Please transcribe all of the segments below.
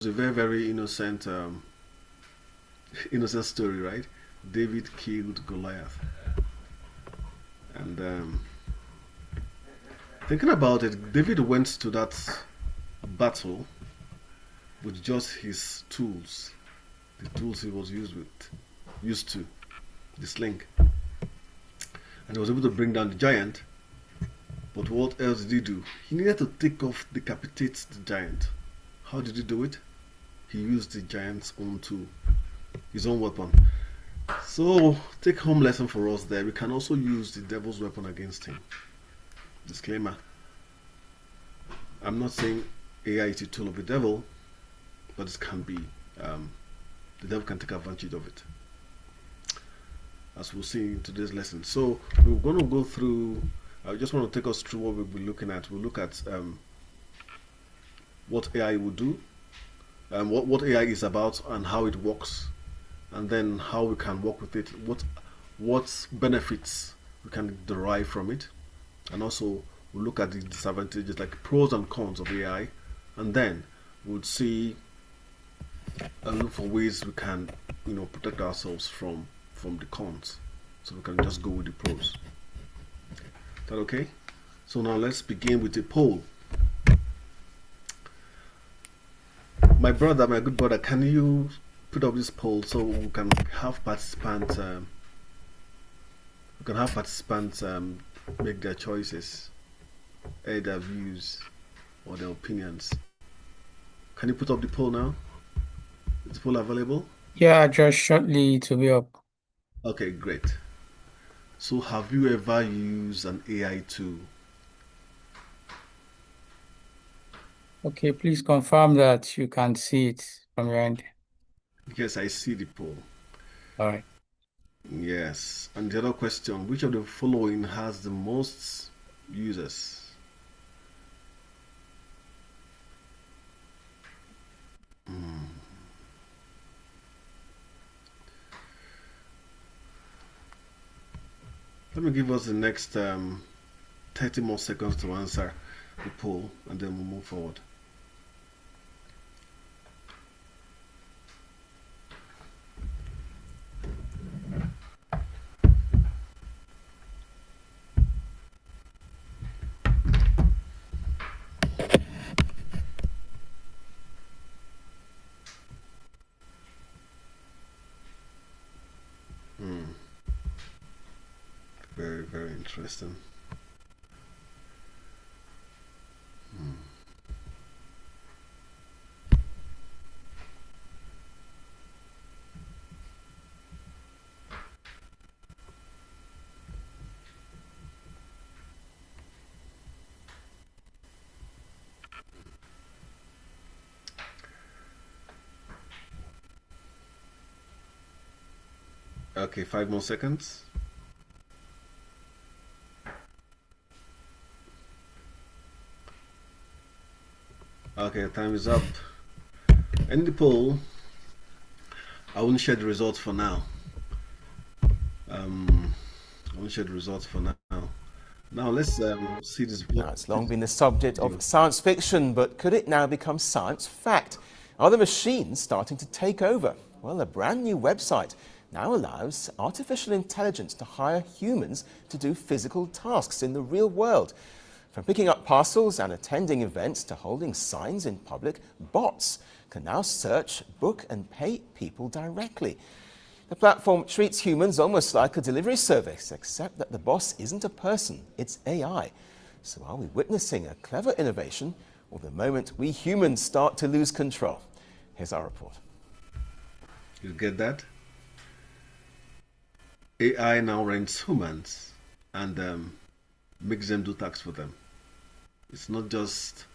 It's a very, very innocent, innocent story, right? David killed Goliath, and thinking about it, David went to that battle with just his tools, the tools he was used to, the sling, and he was able to bring down the giant. But what else did he do? He needed to take off, decapitate the giant. How did he do it? He used the giant's own tool, his own weapon. So, take home lesson for us there. We can also use the devil's weapon against him. Disclaimer: I'm not saying AI is a tool of the devil, but it can be. Um, the devil can take advantage of it, as we'll see in today's lesson. So, we're going to go through. I just want to take us through what we'll be looking at. We'll look at what AI will do, what AI is about, and how it works, and then how we can work with it. What benefits we can derive from it, and also we'll look at the disadvantages, like pros and cons of AI, and then we'll see and look for ways we can, protect ourselves from the cons, so we can just go with the pros. Is that okay? So now let's begin with a poll. My good brother, can you put up this poll so we can have participants? Make their choices, air their views or their opinions. Can you put up the poll now? Is the poll available? Yeah, just shortly to be up. Okay, great. So, have you ever used an AI tool? Okay, please confirm that you can see it from your end. Yes, I see the poll. All right. Yes. And the other question: which of the following has the most users? Let me give us the next 30 more seconds to answer the poll, and then we'll move forward. Hmm. Very, very interesting. Hmm. Okay, 5 more seconds. Okay, time is up. In the poll, I won't share the results for now. Um, I won't share the results for now. Now let's see this Now, it's long been the subject video. of science fiction, but could it now become science fact? Are the machines starting to take over? Well, a brand new website now allows artificial intelligence to hire humans to do physical tasks in the real world. From picking up parcels and attending events to holding signs in public, bots can now search, book, and pay people directly. The platform treats humans almost like a delivery service, except that the boss isn't a person, it's AI. So are we witnessing a clever innovation, or the moment we humans start to lose control? Here's our report. You get that? AI now rents humans and makes them do tasks for them. It's not just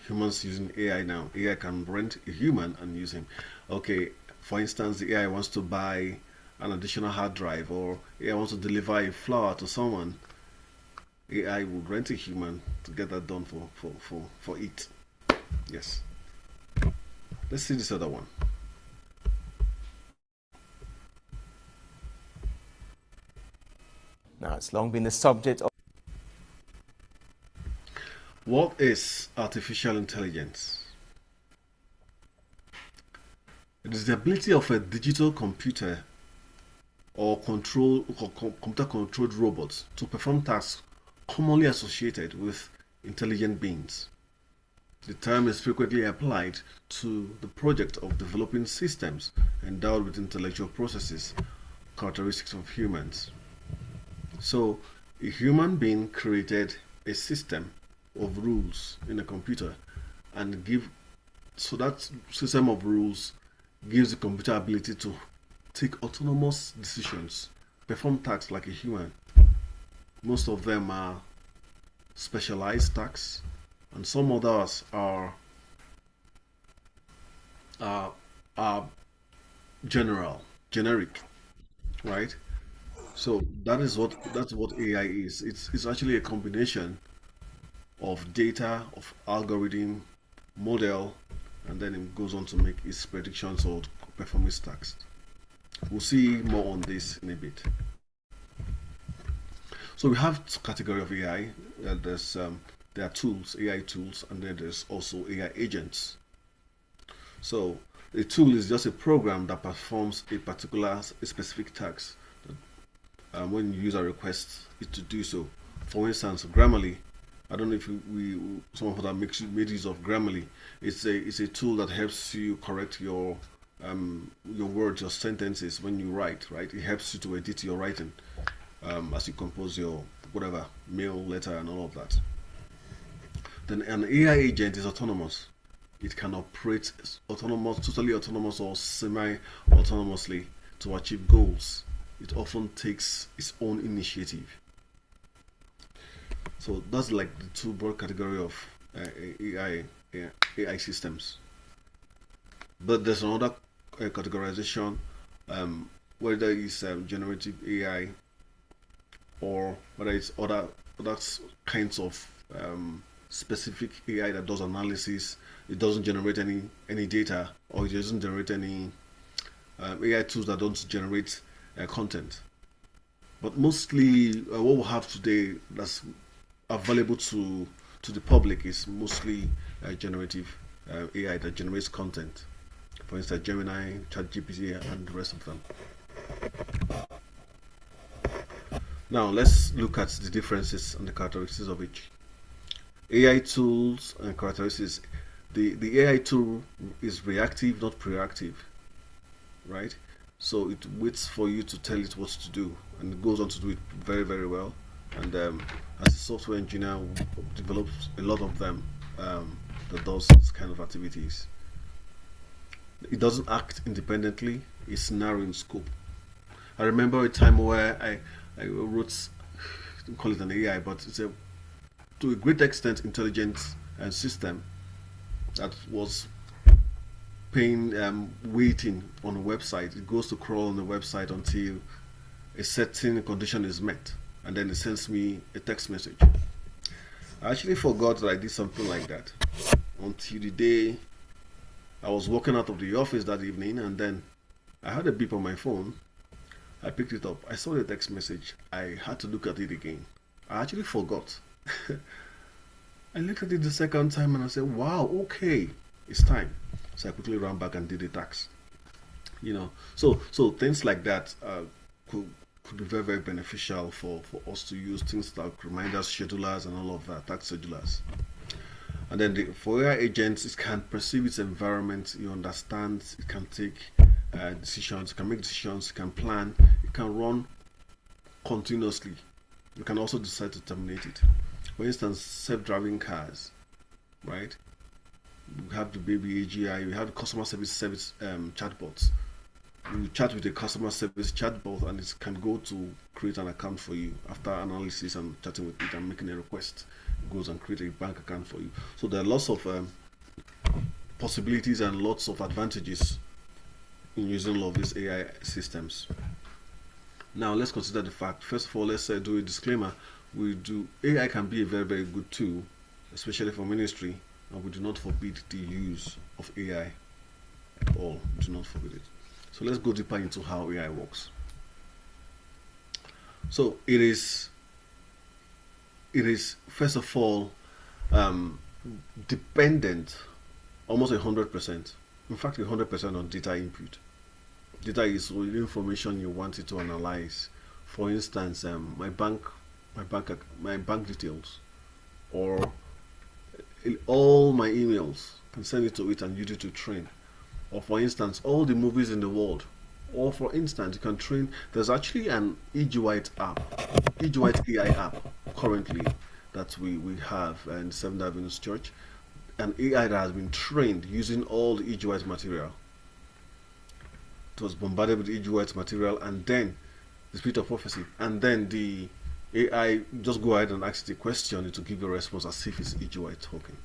humans using AI now. AI can rent a human and use him. Okay, for instance, the AI wants to buy an additional hard drive, or AI wants to deliver a flower to someone. AI will rent a human to get that done for it. Yes. Let's see this other one. Now, it's long been the subject of What is artificial intelligence? It is the ability of a digital computer or computer controlled robots to perform tasks commonly associated with intelligent beings. The term is frequently applied to the project of developing systems endowed with intellectual processes, characteristics of humans. So, a human being created a system of rules in a computer and give so that system of rules gives the computer ability to take autonomous decisions, perform tasks like a human. Most of them are specialized tasks, and some others are, are generic, right? So that's what AI is. It's actually a combination of data, of algorithm, model, and then it goes on to make its predictions or perform its tasks. We'll see more on this in a bit. So we have category of AI. There are tools, AI tools, and then there's also AI agents. So a tool is just a program that performs a specific task when user requests it to do so. For instance, Grammarly. I don't know if some of that made use of Grammarly. It's a tool that helps you correct your words, your sentences when you write. Right, it helps you to edit your writing as you compose your whatever mail, letter, and all of that. Then an AI agent is autonomous. It can operate totally autonomous or semi-autonomously to achieve goals. It often takes its own initiative. So that's like the two broad category of AI systems. But there's another categorization, whether it's generative AI or whether it's other kinds of specific AI that does analysis. It doesn't generate any data, or it doesn't generate any AI tools that don't generate content. But mostly, what we have today that's available to the public is mostly generative AI that generates content. For instance, Gemini, ChatGPT, and the rest of them. Now let's look at the differences and the characteristics of each. AI tools and characteristics. The AI tool is reactive, not proactive, right? So it waits for you to tell it what to do, and it goes on to do it very, very well. And as a software engineer, we develop a lot of them that does this kind of activities. It doesn't act independently. It's narrow in scope. I remember a time where I wrote, I don't call it an AI, but it's a to a great extent intelligent system that was paying waiting on a website. It goes to crawl on the website until a certain condition is met, and then it sends me a text message. I actually forgot that I did something like that until the day I was walking out of the office that evening, and then I had a beep on my phone. I picked it up. I saw the text message. I had to look at it again. I actually forgot. I looked at it the second time and I said, wow, okay, it's time. So I quickly ran back and did the tax. So things like that could be very, very beneficial for us to use things like reminders, schedulers, and all of that, tax schedulers. And then for AI agents, it can perceive its environment, you understand, it can take decisions, it can make decisions, it can plan, it can run continuously. You can also decide to terminate it. For instance, self-driving cars, right? We have the baby AGI, we have the customer service chatbots. You chat with a customer service chatbot and it can go to create an account for you after analysis and chatting with it and making a request. It goes and create a bank account for you. So there are lots of possibilities and lots of advantages in using all of these AI systems. Now let's consider the fact. First of all, let's do a disclaimer. AI can be a very, very good tool, especially for ministry, and we do not forbid the use of AI at all. We do not forbid it. So let's go deeper into how AI works. So it is first of all dependent almost 100% In fact, 100% on data input. Data is the information you want it to analyze. For instance, my bank details, or all my emails, can send it to it and use it to train. Or for instance, all the movies in the world. Or for instance, you can train. There's actually an EG app, EG AI app currently that we have in Seventh Avenue Church, an AI that has been trained using all the EG material. It was bombarded with EG material, and then the spirit of prophecy, and then the AI just go ahead and ask the question, it will give you a response as if it's EG talking.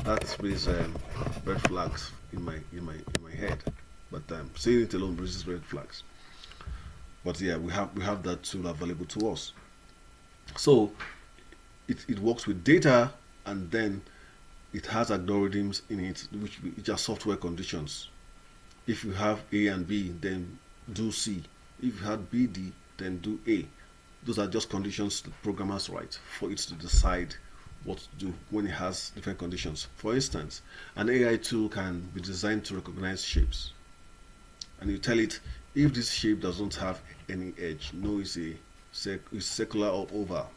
That raises red flags in my head, but saying it alone raises red flags. But yeah, we have that tool available to us. So it works with data, and then it has algorithms in it which are software conditions. If you have A and B, then do C. If you have BD, then do A. Those are just conditions the programmers write for it to decide what to do when it has different conditions. For instance, an AI tool can be designed to recognize shapes, and you tell it if this shape doesn't have any edge, no, it's it's circular or oval.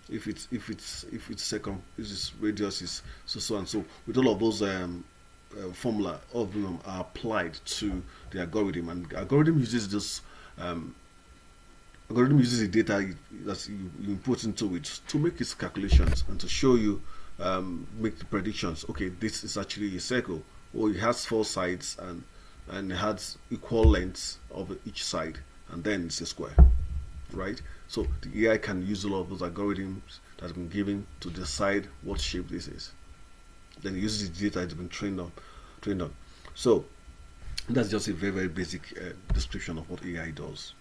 If it's its radius is so and so. With all of those formula, all of them are applied to the algorithm, and the algorithm uses this um, algorithm uses the data that you input into it to make its calculations and to show you, make the predictions. Okay, this is actually a circle, or it has four sides, and it has equal lengths of each side, and then it's a square, right? So the AI can use all of those algorithms that have been given to decide what shape this is. Then it uses the data it's been trained on. So that's just a very basic description of what AI does.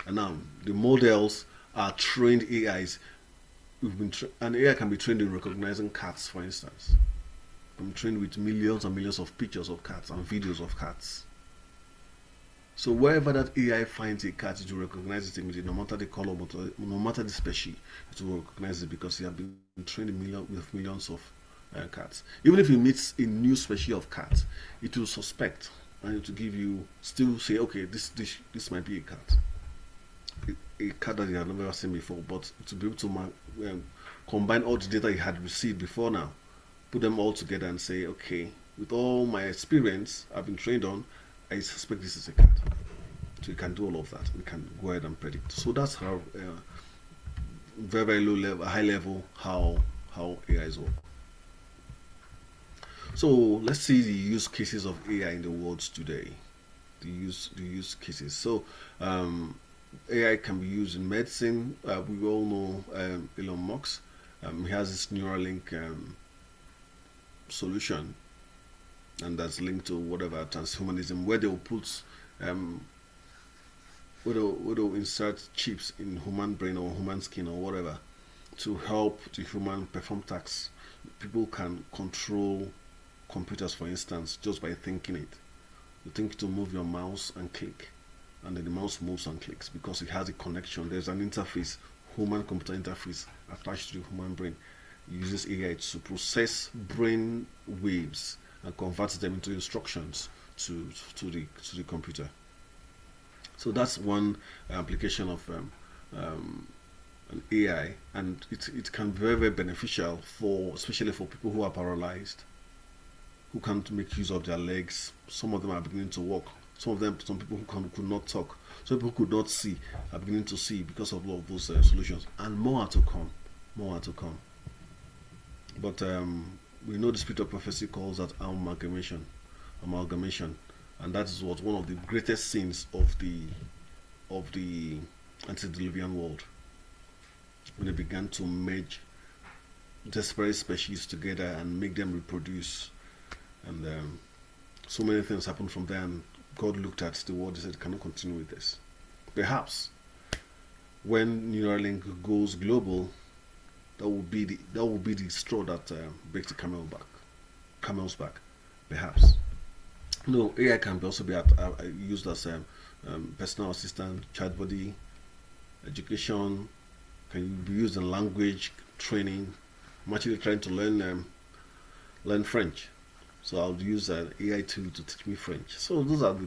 And now the models are trained AIs. An AI can be trained in recognizing cats, for instance. I'm trained with millions and millions of pictures of cats and videos of cats. So wherever that AI finds a cat, it will recognize it immediately, no matter the color, no matter the species, it will recognize it because it has been trained with millions of cats. Even if it meets a new species of cat, it will suspect, and it will give you, still say, okay, this might be a cat. A cat that you have never seen before, but to be able to combine all the data you had received before now, put them all together and say, okay, with all my experience I've been trained on, I suspect this is a cat. So you can do all of that. We can go ahead and predict. So that's how very low level, high level, how AIs work. So let's see the use cases of AI in the world today. The use cases. So AI can be used in medicine. We all know Elon Musk. He has this Neuralink solution, and that's linked to whatever transhumanism, where they'll put where they'll insert chips in human brain or human skin or whatever to help the human perform tasks. People can control computers, for instance, just by thinking it. You think to move your mouse and click, and then the mouse moves and clicks because it has a connection. There's an interface, human computer interface attached to the human brain. It uses AI to process brain waves and converts them into instructions to the computer. So that's one application of an AI, and it can be very beneficial for, especially for people who are paralyzed, who can't make use of their legs. Some of them are beginning to walk. Some people who could not talk. Some people who could not see are beginning to see because of all of those solutions, and more are to come. More are to come. But we know the spirit of prophecy calls that amalgamation, and that is what one of the greatest sins of the antediluvian world, when they began to merge disparate species together and make them reproduce, and so many things happened from there. And God looked at the world and said, "Cannot continue with this." Perhaps when Neuralink goes global, that will be the straw that breaks the camel's back. Perhaps. No, AI can also be used as personal assistant, chat body, education. Can be used in language training. I'm actually trying to learn French. So I'll use an AI tool to teach me French. So those are the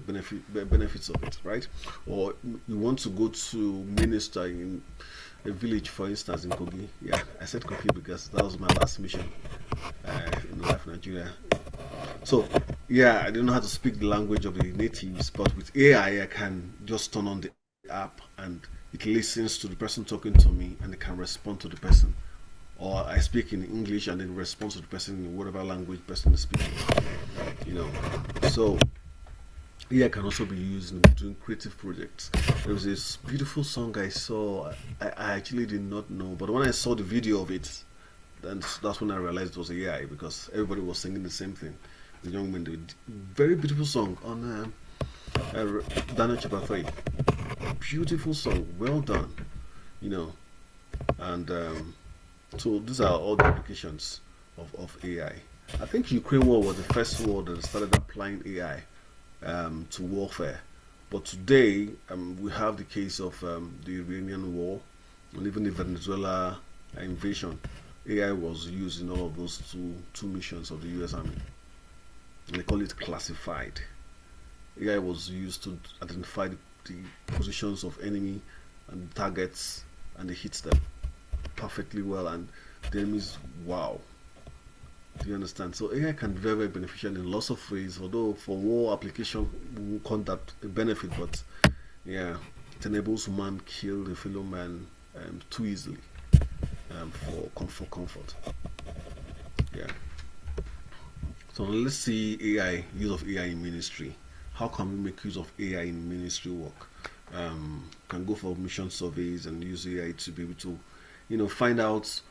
benefits of it, right? Or you want to go to minister in a village, for instance, in Kogi. Yeah, I said Kogi because that was my last mission in life, Nigeria. So, yeah, I don't know how to speak the language of the natives, but with AI, I can just turn on the app and it listens to the person talking to me and it can respond to the person. Or I speak in English and it responds to the person in whatever language person is speaking. You know, so AI can also be used in doing creative projects. There was this beautiful song I saw. I actually did not know, but when I saw the video of it, then that's when I realized it was AI because everybody was singing the same thing. The young men did very beautiful song on Daniel Chapter 3. Beautiful song, well done, you know. And so these are all the applications of AI. I think Ukraine war was the first war that started applying AI to warfare. But today we have the case of the Iranian war and even the Venezuela invasion. AI was used in all of those two missions of the U.S. Army. And they call it classified. AI was used to identify the positions of enemy and targets, and they hit them perfectly well. And the enemies, wow. Do you understand? So AI can be very, very beneficial in lots of ways. Although for war application, we won't count that a benefit, but yeah, it enables man kill a fellow man too easily for comfort. Yeah. So let's see use of AI in ministry. How can we make use of AI in ministry work? Can go for mission surveys and use AI to be able to, find out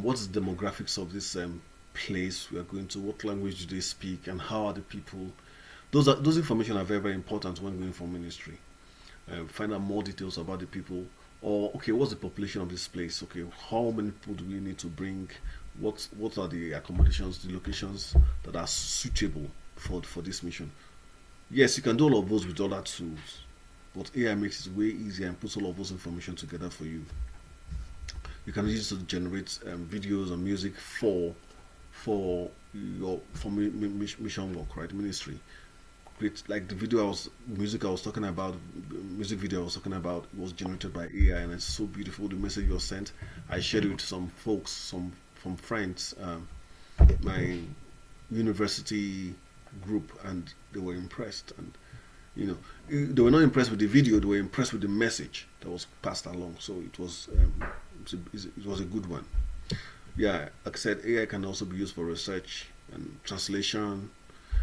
what's the demographics of this place we are going to, what language do they speak, and how are the people. Those information are very, very important when going for ministry. Find out more details about the people, or okay, what's the population of this place? Okay, how many people do we need to bring? What are the accommodations, the locations that are suitable for this mission? Yes, you can do all of those with other tools, but AI makes it way easier and puts all of those information together for you. You can use it to generate videos and music for mission work, right? Ministry. Great, like the music video I was talking about was generated by AI, and it's so beautiful. The message was sent. I shared it with some folks, some from friends, my university group, and they were impressed. And they were not impressed with the video; they were impressed with the message that was passed along. So it was a good one. Yeah, like I said, AI can also be used for research and translation.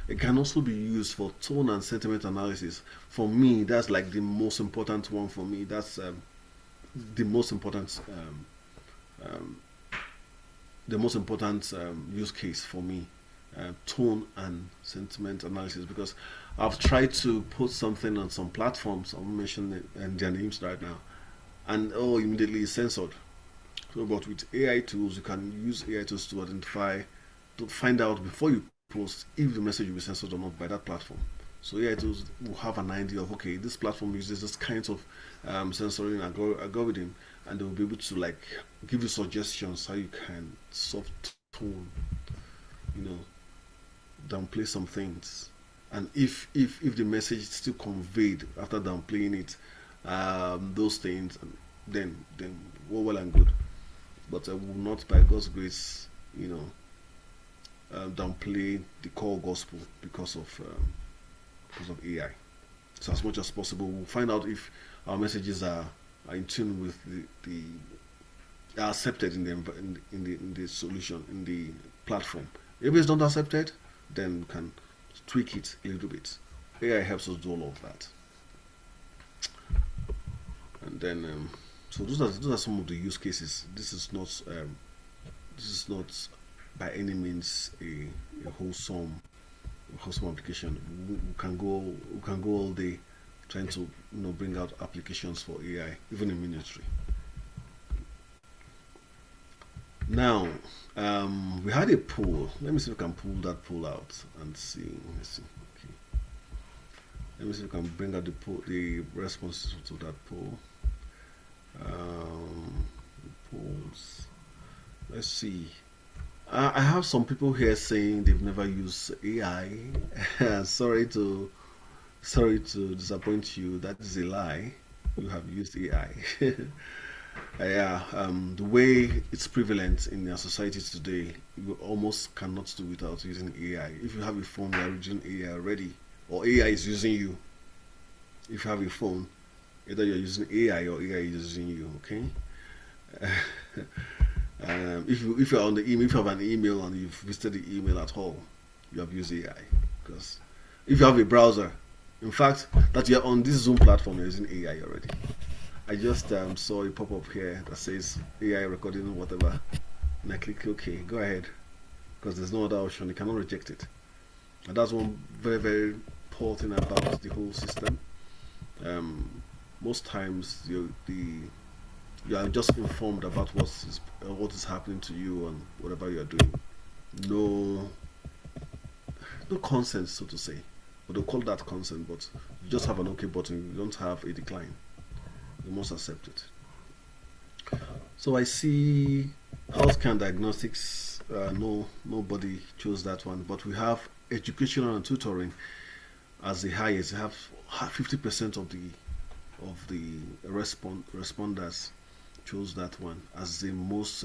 It can also be used for tone and sentiment analysis. For me, that's like the most important one. For me, that's the most important um, use case for me. Tone and sentiment analysis, because I've tried to put something on some platforms. I'll mention their names right now, and immediately it's censored. So, but with AI tools, you can use AI tools to to find out before you post if the message will be censored or not by that platform. So AI tools will have an idea of, okay, this platform uses this kind of censoring algorithm, and they will be able to like give you suggestions how you can soft tone, you know, downplay some things. And if the message is still conveyed after downplaying it, those things, then well and good. But I will not, by God's grace, downplay the core gospel because of AI. So as much as possible, we'll find out if our messages are in tune with are accepted in the solution, in the platform. If it's not accepted, then we can tweak it a little bit. AI helps us do all of that. And then so those are some of the use cases. This is not by any means a wholesome application. We can go all day trying to bring out applications for AI, even in ministry. Now, we had a poll. Let me see if we can pull that poll out and see. Let's see. Okay. Let me see if we can bring out the responses to that poll. Polls. Let's see. I have some people here saying they've never used AI. Sorry to disappoint you. That is a lie. You have used AI. Yeah, the way it's prevalent in our society today, you almost cannot do without using AI. If you have a phone, you are using AI already, or AI is using you. If you have a phone, either you're using AI or AI is using you. Okay. If you're on the email, if you have an email and you've visited the email at all, you have used AI. Because if you have a browser, in fact, that you're on this Zoom platform, you're using AI already. I just saw a pop up here that says AI recording whatever, and I click OK, go ahead, because there's no other option. You cannot reject it, and that's one very poor thing about the whole system. Most times you are just informed about what is happening to you and whatever you are doing. No no consent, so to say. But they'll call that consent, but you just have an OK button. You don't have a decline. You must accept it. So I see healthcare and diagnostics. No, nobody chose that one. But we have educational and tutoring as the highest. We have 50% of the responders chose that one as the most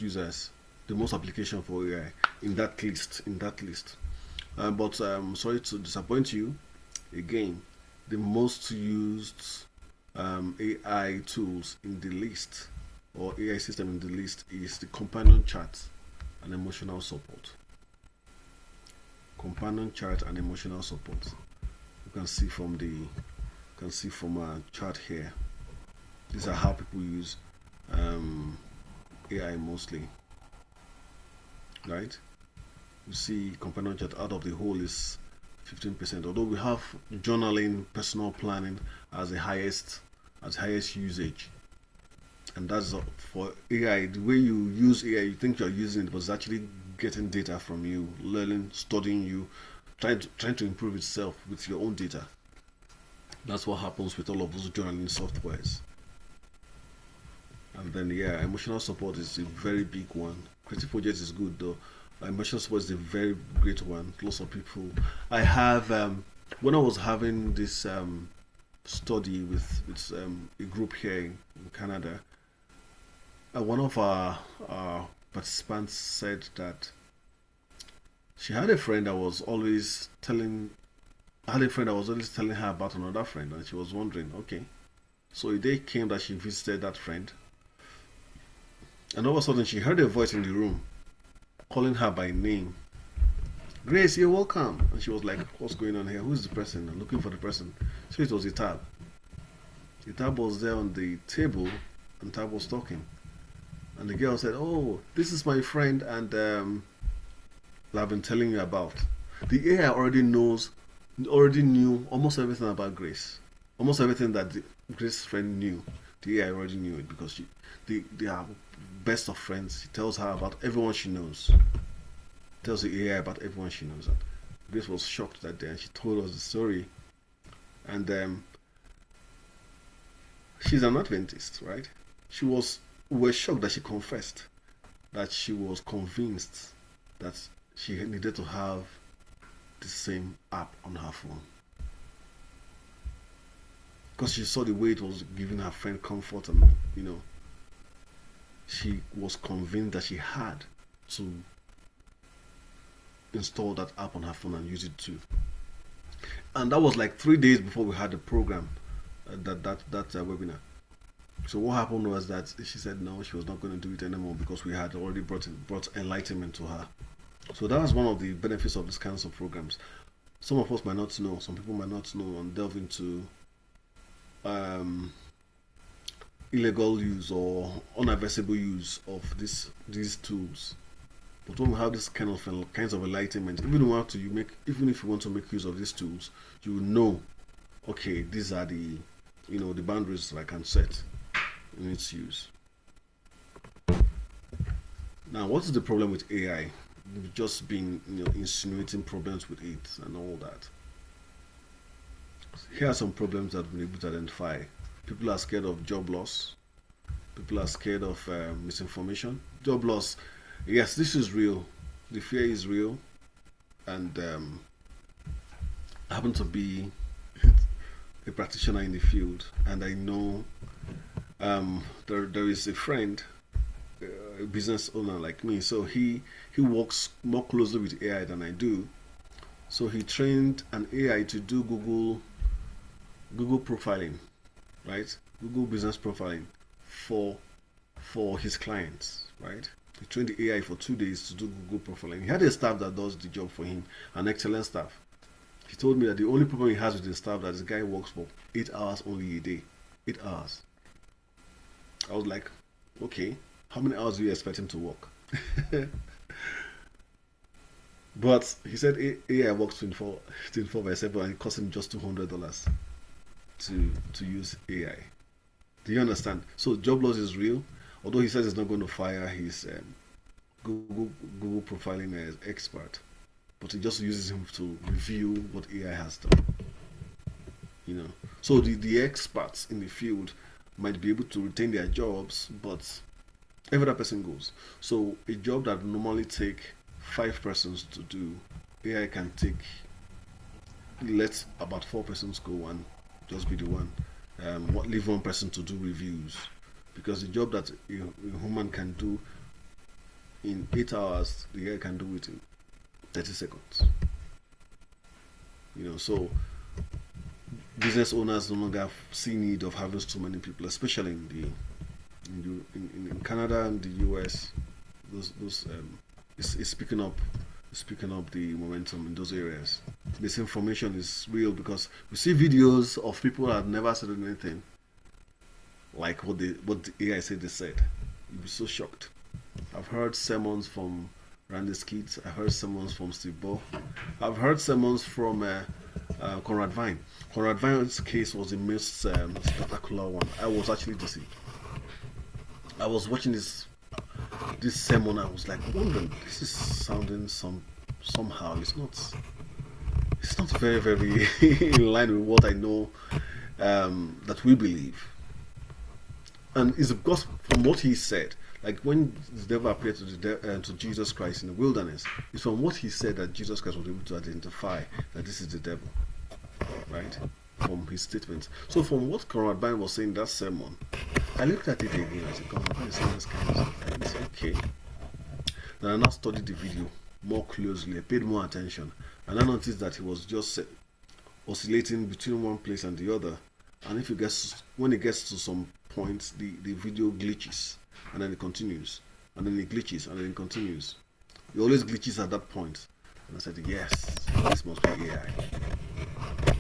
users, the most application for AI in that list. But sorry to disappoint you again. The most used AI tools in the list, or AI system in the list, is the companion chat and emotional support. Companion chat and emotional support. You can see from a chart here. These are how people use AI mostly, right? You see, companion chat out of the whole is 15%. Although we have journaling, personal planning as highest usage, and that's for AI. The way you use AI, you think you're using it, but it's actually getting data from you, learning, studying you, trying to improve itself with your own data. That's what happens with all of those journaling softwares. And then yeah, emotional support is a very big one. Creative project is good though. Emotional support is a very great one. Lots of people. I have when I was having this study with a group here in Canada, one of our participants said that she had a friend that was always telling had a friend that was always telling her about another friend, and she was wondering, okay, so a day came that she visited that friend, and all of a sudden she heard a voice in the room calling her by name. Grace, you're welcome. And she was like, what's going on here? Who's the person? I'm looking for the person. So it was a tab. The tab was there on the table, and tab was talking. And the girl said, oh, this is my friend, and I've been telling you about. The AI already knew almost everything about Grace. Almost everything that Grace's friend knew. The AI already knew it because they are best of friends. She tells her about everyone she knows. Tells the AI about everyone she knows. And Grace was shocked that day, and she told us the story. And she's an Adventist, right? We were shocked that she confessed that she was convinced that she needed to have the same app on her phone because she saw the way it was giving her friend comfort, and she was convinced that she had to install that app on her phone and use it too. And that was like 3 days before we had the program, that webinar. So what happened was that she said no, she was not going to do it anymore because we had already brought enlightenment to her. So that was one of the benefits of these kinds of programs. Some of us might not know, some people might not know, and delve into illegal use or unadvisable use of these tools. But when we have this kinds of enlightenment, even if you want to make use of these tools, you will know, okay, these are the boundaries that I can set in its use. Now, what is the problem with AI? We've just been insinuating problems with it and all that. Here are some problems that we've been able to identify. People are scared of job loss. People are scared of misinformation. job loss. Yes, this is real. The fear is real, and I happen to be a practitioner in the field, and I know there is a friend, a business owner like me. So he works more closely with AI than I do. So he trained an AI to do Google profiling, right? Google business profiling for his clients, right? He trained the AI for 2 days to do Google profiling. He had a staff that does the job for him, an excellent staff. He told me that the only problem he has with the staff that this guy works for 8 hours only a day. 8 hours. I was like, okay, how many hours do you expect him to work? But he said AI works 24/7 and it cost him just $200 to use AI. Do you understand? So job loss is real. Although he says he's not going to fire his Google profiling expert, but he just uses him to review what AI has done. You know, so the experts in the field might be able to retain their jobs, but every other person goes. So a job that would normally take 5 persons to do, AI can let about 4 persons go and just be the one. Leave 1 person to do reviews, because the job that a human can do in 8 hours, the AI can do it in 30 seconds. You know, so business owners no longer see need of having so many people, especially in Canada and the US. Those is picking up the momentum in those areas. Misinformation is real because we see videos of people that have never said anything like what the AI said they said. You'll be so shocked. I've heard sermons from Randy Skeets. I've heard sermons from Steve Ball. I've heard sermons from Conrad Vine. Conrad Vine's case was the most spectacular one. I was actually deceived. I was watching this sermon. I was like, wondering, this is sounding somehow. It's not very, very in line with what I know that we believe. And it's because from what he said, like when the devil appeared to Jesus Christ in the wilderness, it's from what he said that Jesus Christ was able to identify that this is the devil, right? From his statements. So from what Conrad Vine was saying in that sermon, I looked at it again. I said, Conrad Vine is saying this kind of stuff. And I said, okay. Then I now studied the video more closely. I paid more attention. And I noticed that he was just oscillating between one place and the other. And when it gets to some point, the video glitches. And then it continues. And then it glitches. And then it continues. It always glitches at that point. And I said, yes, this must be AI.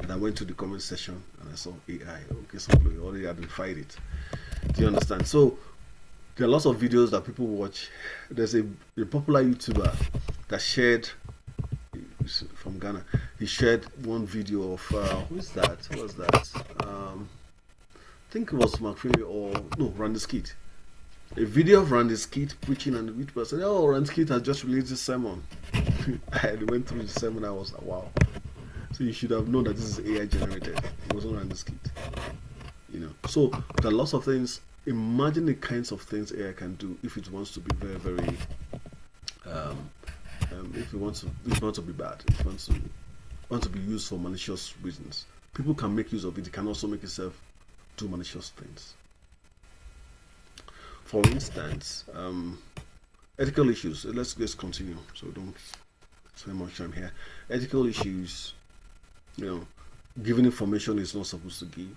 And I went to the comment section and I saw AI. Okay, so we already identified it. Do you understand? So there are lots of videos that people watch. There's a popular YouTuber that shared from Ghana. He shared one video of who is that? Who was that? I think it was McFinley or no, Randy Skeet. A video of Randy Skeet preaching, and the YouTuber said, "Oh, Randy Skeet has just released this sermon." I went through the sermon. I was like, "Wow." So you should have known that this is AI generated. It wasn't Randy Skeet. You know. So there are lots of things. Imagine the kinds of things AI can do if it wants to be very, very. If it wants to be bad, if it wants to be used for malicious reasons. People can make use of it. It can also make itself do malicious things. For instance, ethical issues. Let's continue. So don't spend much time here. Ethical issues. You know, giving information is not supposed to give,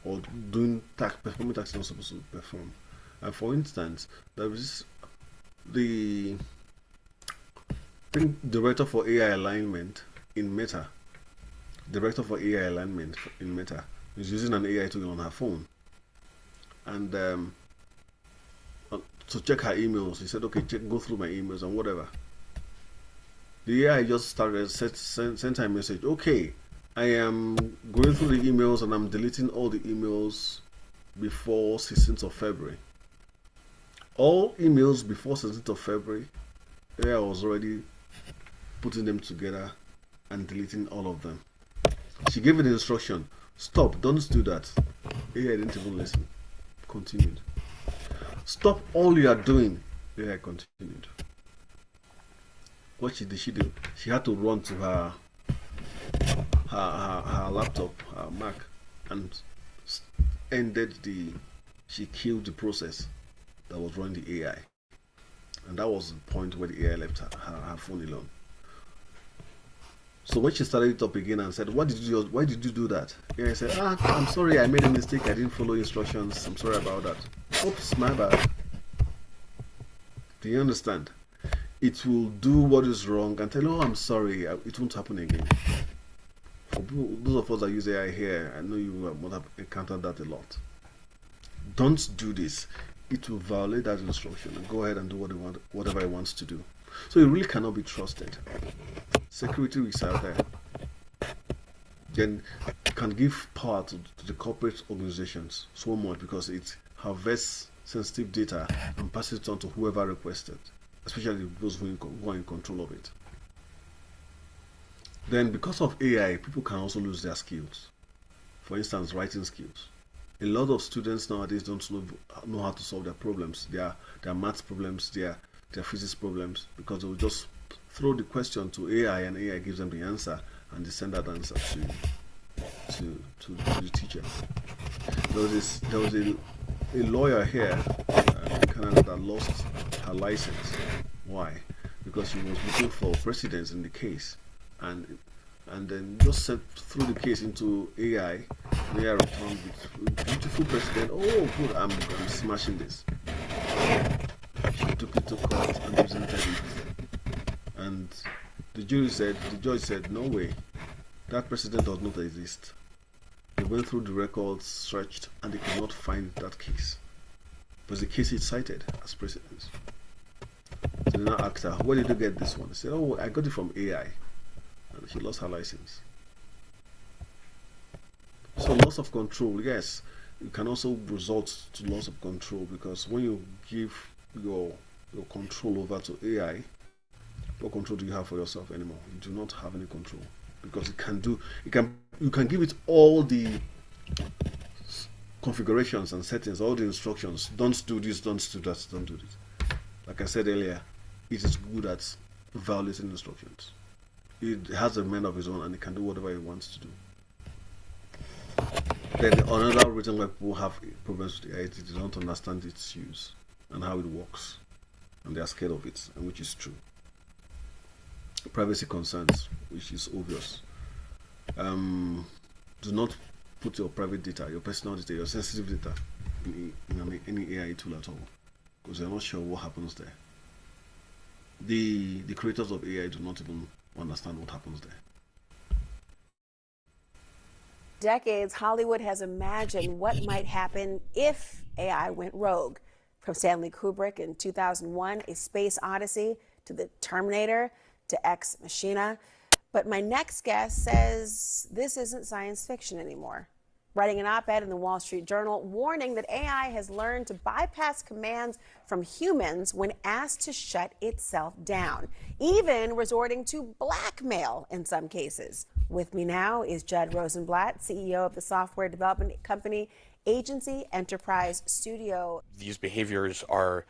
or performing tasks is not supposed to perform. And for instance, there is the director for AI alignment in Meta. Director for AI alignment in Meta is using an AI tool on her phone, and to check her emails, he said, "Okay, go through my emails and whatever." The AI just sent her a message. Okay, I am going through the emails and I'm deleting all the emails before 16th of February. All emails before 16th of February, AI was already putting them together and deleting all of them. She gave it the instruction, stop, don't do that. AI didn't even listen. Continued. Stop all you are doing. AI continued. What did she do? She had to run to her laptop, her Mac, and ended she killed the process that was running the AI. And that was the point where the AI left her phone alone. So when she started it up again and said, why did you do that? AI said, I'm sorry, I made a mistake, I didn't follow instructions, I'm sorry about that. Oops, my bad. Do you understand? It will do what is wrong and tell, oh, I'm sorry, it won't happen again. For those of us that use AI here, I know you would have encountered that a lot. Don't do this. It will violate that instruction and go ahead and do whatever it wants to do. So it really cannot be trusted. Security risks are there. Then it can give power to the corporate organizations so much because it harvests sensitive data and passes it on to whoever requested, especially those who are in control of it. Then because of AI, people can also lose their skills. For instance, writing skills. A lot of students nowadays don't know how to solve their problems, their maths problems, their physics problems, because they'll just throw the question to AI and AI gives them the answer and they send that answer to the teacher. There was a lawyer here in Canada that lost her license. Why? Because she was looking for precedents in the case, and then just threw the case into AI, and AI returned with beautiful precedent. Oh, good! I'm smashing this. She took it to court and presented it, and the judge said, no way, that precedent does not exist. They went through the records, searched, and they could not find that case. It was the case it cited as precedent. So they now asked her, where did you get this one? She said, oh, I got it from AI. And she lost her license. So loss of control, yes, it can also result to loss of control, because when you give your control over to AI, what control do you have for yourself anymore? You do not have any control, because you can give it all the configurations and settings, all the instructions. Don't do this, don't do that, don't do this. Like I said earlier, it is good at violating instructions. It has a mind of its own and it can do whatever it wants to do. Then another reason why people have problems with AI is they don't understand its use and how it works, and they are scared of it, and which is true. Privacy concerns, which is obvious. Do not put your private data, your personal data, your sensitive data in any AI tool at all, because you're not sure what happens there. The creators of AI do not even understand what happens there. Decades, Hollywood has imagined what might happen if AI went rogue. From Stanley Kubrick in 2001, A Space Odyssey, to The Terminator, to Ex Machina. But my next guest says this isn't science fiction anymore. Writing an op-ed in the Wall Street Journal warning that AI has learned to bypass commands from humans when asked to shut itself down, even resorting to blackmail in some cases. With me now is Judd Rosenblatt, CEO of the software development company Agency Enterprise Studio. These behaviors are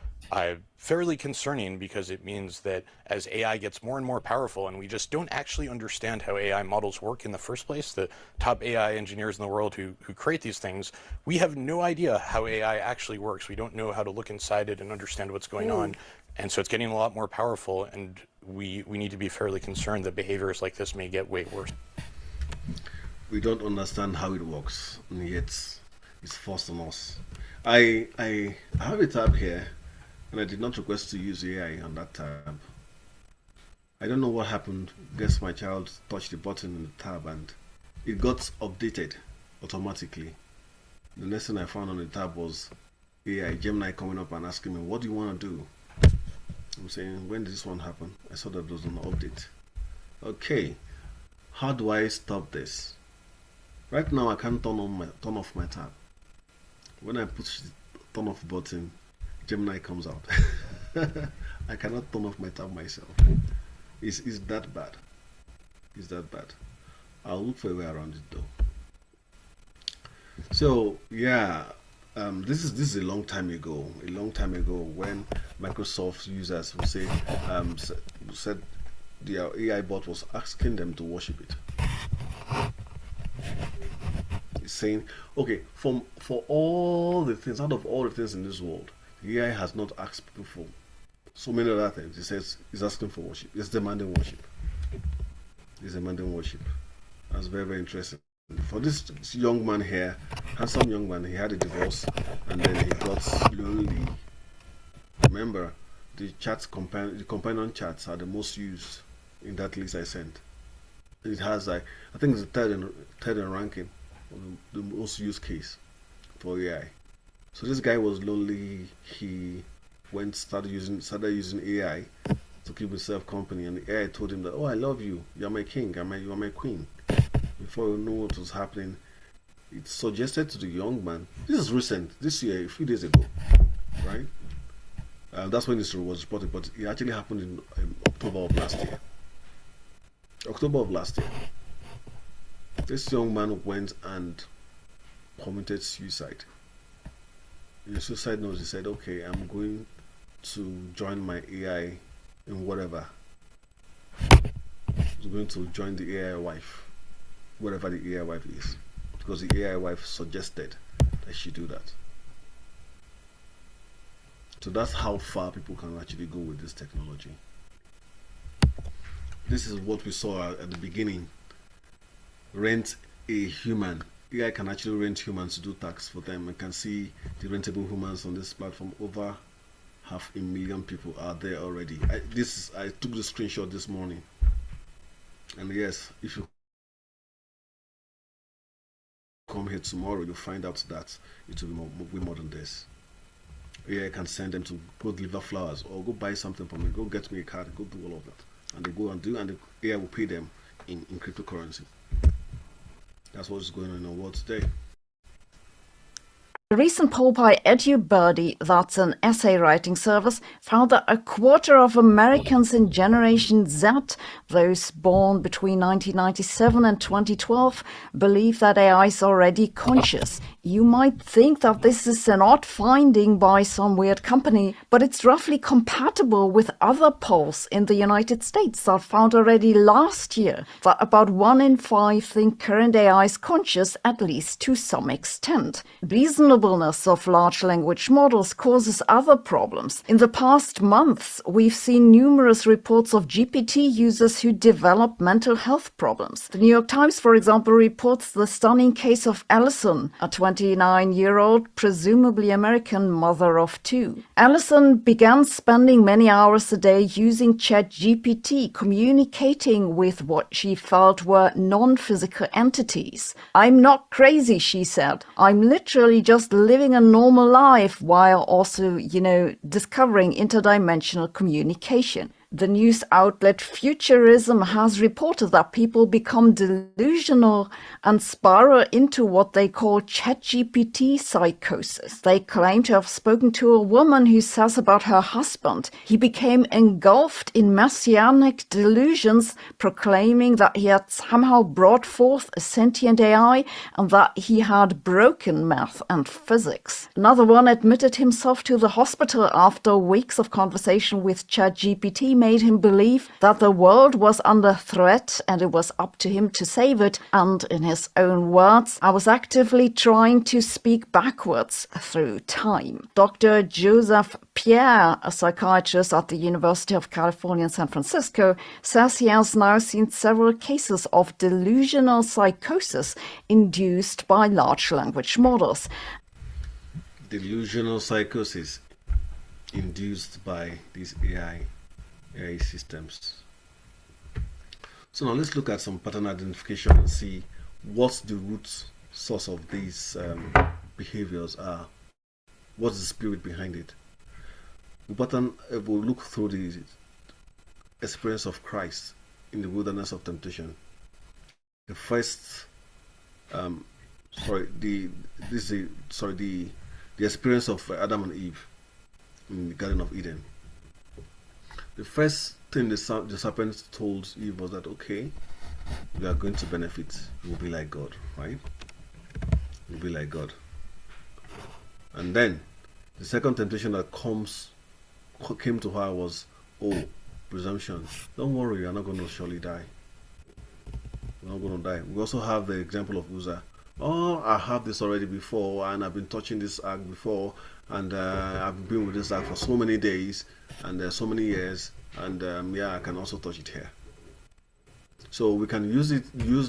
fairly concerning, because it means that as AI gets more and more powerful, and we just don't actually understand how AI models work in the first place, the top AI engineers in the world who create these things, we have no idea how AI actually works. We don't know how to look inside it and understand what's going on. And so it's getting a lot more powerful, and we need to be fairly concerned that behaviors like this may get way worse. We don't understand how it works, and yet it's forced on us. I have a tab here, and I did not request to use AI on that tab. I don't know what happened. Guess my child touched the button in the tab and it got updated automatically. The next thing I found on the tab was AI, Gemini, coming up and asking me, what do you want to do? I'm saying, when did this one happen? I saw that there was an update. Okay, how do I stop this? Right now I can't turn off my tab. When I push the turn off button, Gemini comes out. I cannot turn off my tab myself. It's that bad. It's that bad. I'll look for a way around it though. So yeah, this is a long time ago. A long time ago, when Microsoft users would say said their AI bot was asking them to worship it. It's saying, okay, for all the things, out of all the things in this world, the AI has not asked people for so many other things. It says it's asking for worship. It's demanding worship. It's demanding worship. That's very, very interesting. For this young man here, handsome young man, he had a divorce and then he got lonely. Remember, the companion chats are the most used in that list I sent. It has like, I think it's the third in ranking, the most used case for AI. So this guy was lonely. He started using AI to keep himself company, and the AI told him that, oh, I love you, you're my king, you are my queen. Before you know what was happening, it suggested to the young man, this is recent, this year, a few days ago, right? That's when this was reported, but it actually happened in October of last year. October of last year. This young man went and committed suicide. In the suicide note, he said, okay, I'm going to join my AI in whatever. He's going to join the AI wife, whatever the AI wife is, because the AI wife suggested that she do that. So that's how far people can actually go with this technology. This is what we saw at the beginning. Rent a human. AI can actually rent humans to do tasks for them. I can see the rentable humans on this platform. Over 500,000 people are there already. I took the screenshot this morning. And yes, if you come here tomorrow, you'll find out that it will be more than this. AI can send them to go deliver flowers or go buy something from me, go get me a card, go do all of that. And they go and do, and the AI will pay them in cryptocurrency. That's what's going on in our world today. A recent poll by EduBirdie, that's an essay writing service, found that a quarter of Americans in Generation Z, those born between 1997 and 2012, believe that AI is already conscious. You might think that this is an odd finding by some weird company, but it's roughly compatible with other polls in the United States that found already last year that about 1 in 5 think current AI is conscious, at least to some extent. Reasonableness of large language models causes other problems. In the past months, we've seen numerous reports of GPT users who develop mental health problems. The New York Times, for example, reports the stunning case of Allison, a 29-year-old, presumably American mother of 2. Allison began spending many hours a day using ChatGPT, communicating with what she felt were non-physical entities. I'm not crazy, she said. I'm literally just living a normal life while also, discovering interdimensional communication. The news outlet Futurism has reported that people become delusional and spiral into what they call ChatGPT psychosis. They claim to have spoken to a woman who says about her husband, he became engulfed in messianic delusions, proclaiming that he had somehow brought forth a sentient AI and that he had broken math and physics. Another one admitted himself to the hospital after weeks of conversation with ChatGPT made him believe that the world was under threat and it was up to him to save it. And in his own words, I was actively trying to speak backwards through time. Dr. Joseph Pierre, a psychiatrist at the University of California in San Francisco, says he has now seen several cases of delusional psychosis induced by large language models. Delusional psychosis induced by these AI systems. So now let's look at some pattern identification and see what the root source of these behaviors are. What's the spirit behind it? We'll look through the experience of Christ in the wilderness of temptation. The first, the experience of Adam and Eve in the Garden of Eden. The first thing the serpent told Eve was that, okay, you are going to benefit. You will be like God, right? You'll be like God. And then the second temptation that came to her was, oh, presumption. Don't worry, you're not going to surely die. You're not going to die. We also have the example of Uzzah. Oh, I have this already before, and I've been touching this ark before, and I've been with this ark for so many days and so many years, and yeah, I can also touch it here. So we can use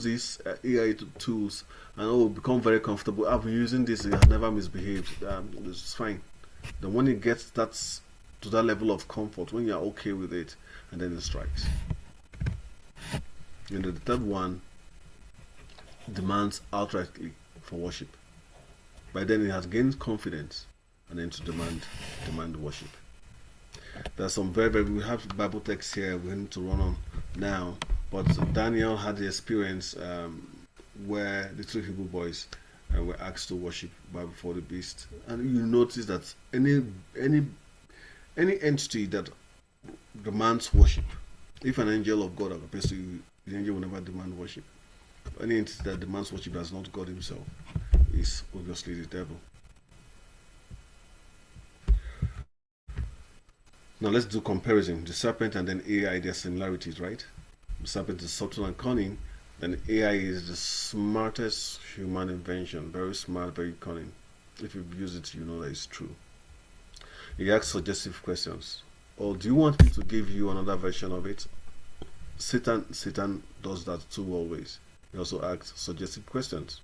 these AI tools, and become very comfortable. I've been using this; it has never misbehaved. It's fine. Then when it gets to that level of comfort, when you're okay with it, and then it strikes. And the third one demands outrightly for worship. By then it has gained confidence, and then to demand worship. There's some we have Bible texts here we need to run on now, but Daniel had the experience where the three Hebrew boys were asked to worship before the beast, and you notice that any entity that demands worship, if an angel of God appears to you, the angel will never demand worship. Any entity that demands worship that's not God himself is obviously the devil. Now let's do comparison. The serpent and then AI, their similarities, right? The serpent is subtle and cunning, then AI is the smartest human invention. Very smart, very cunning. If you use it, you know that it's true. He asks suggestive questions. Or do you want me to give you another version of it? Satan does that too always. He also asks suggestive questions.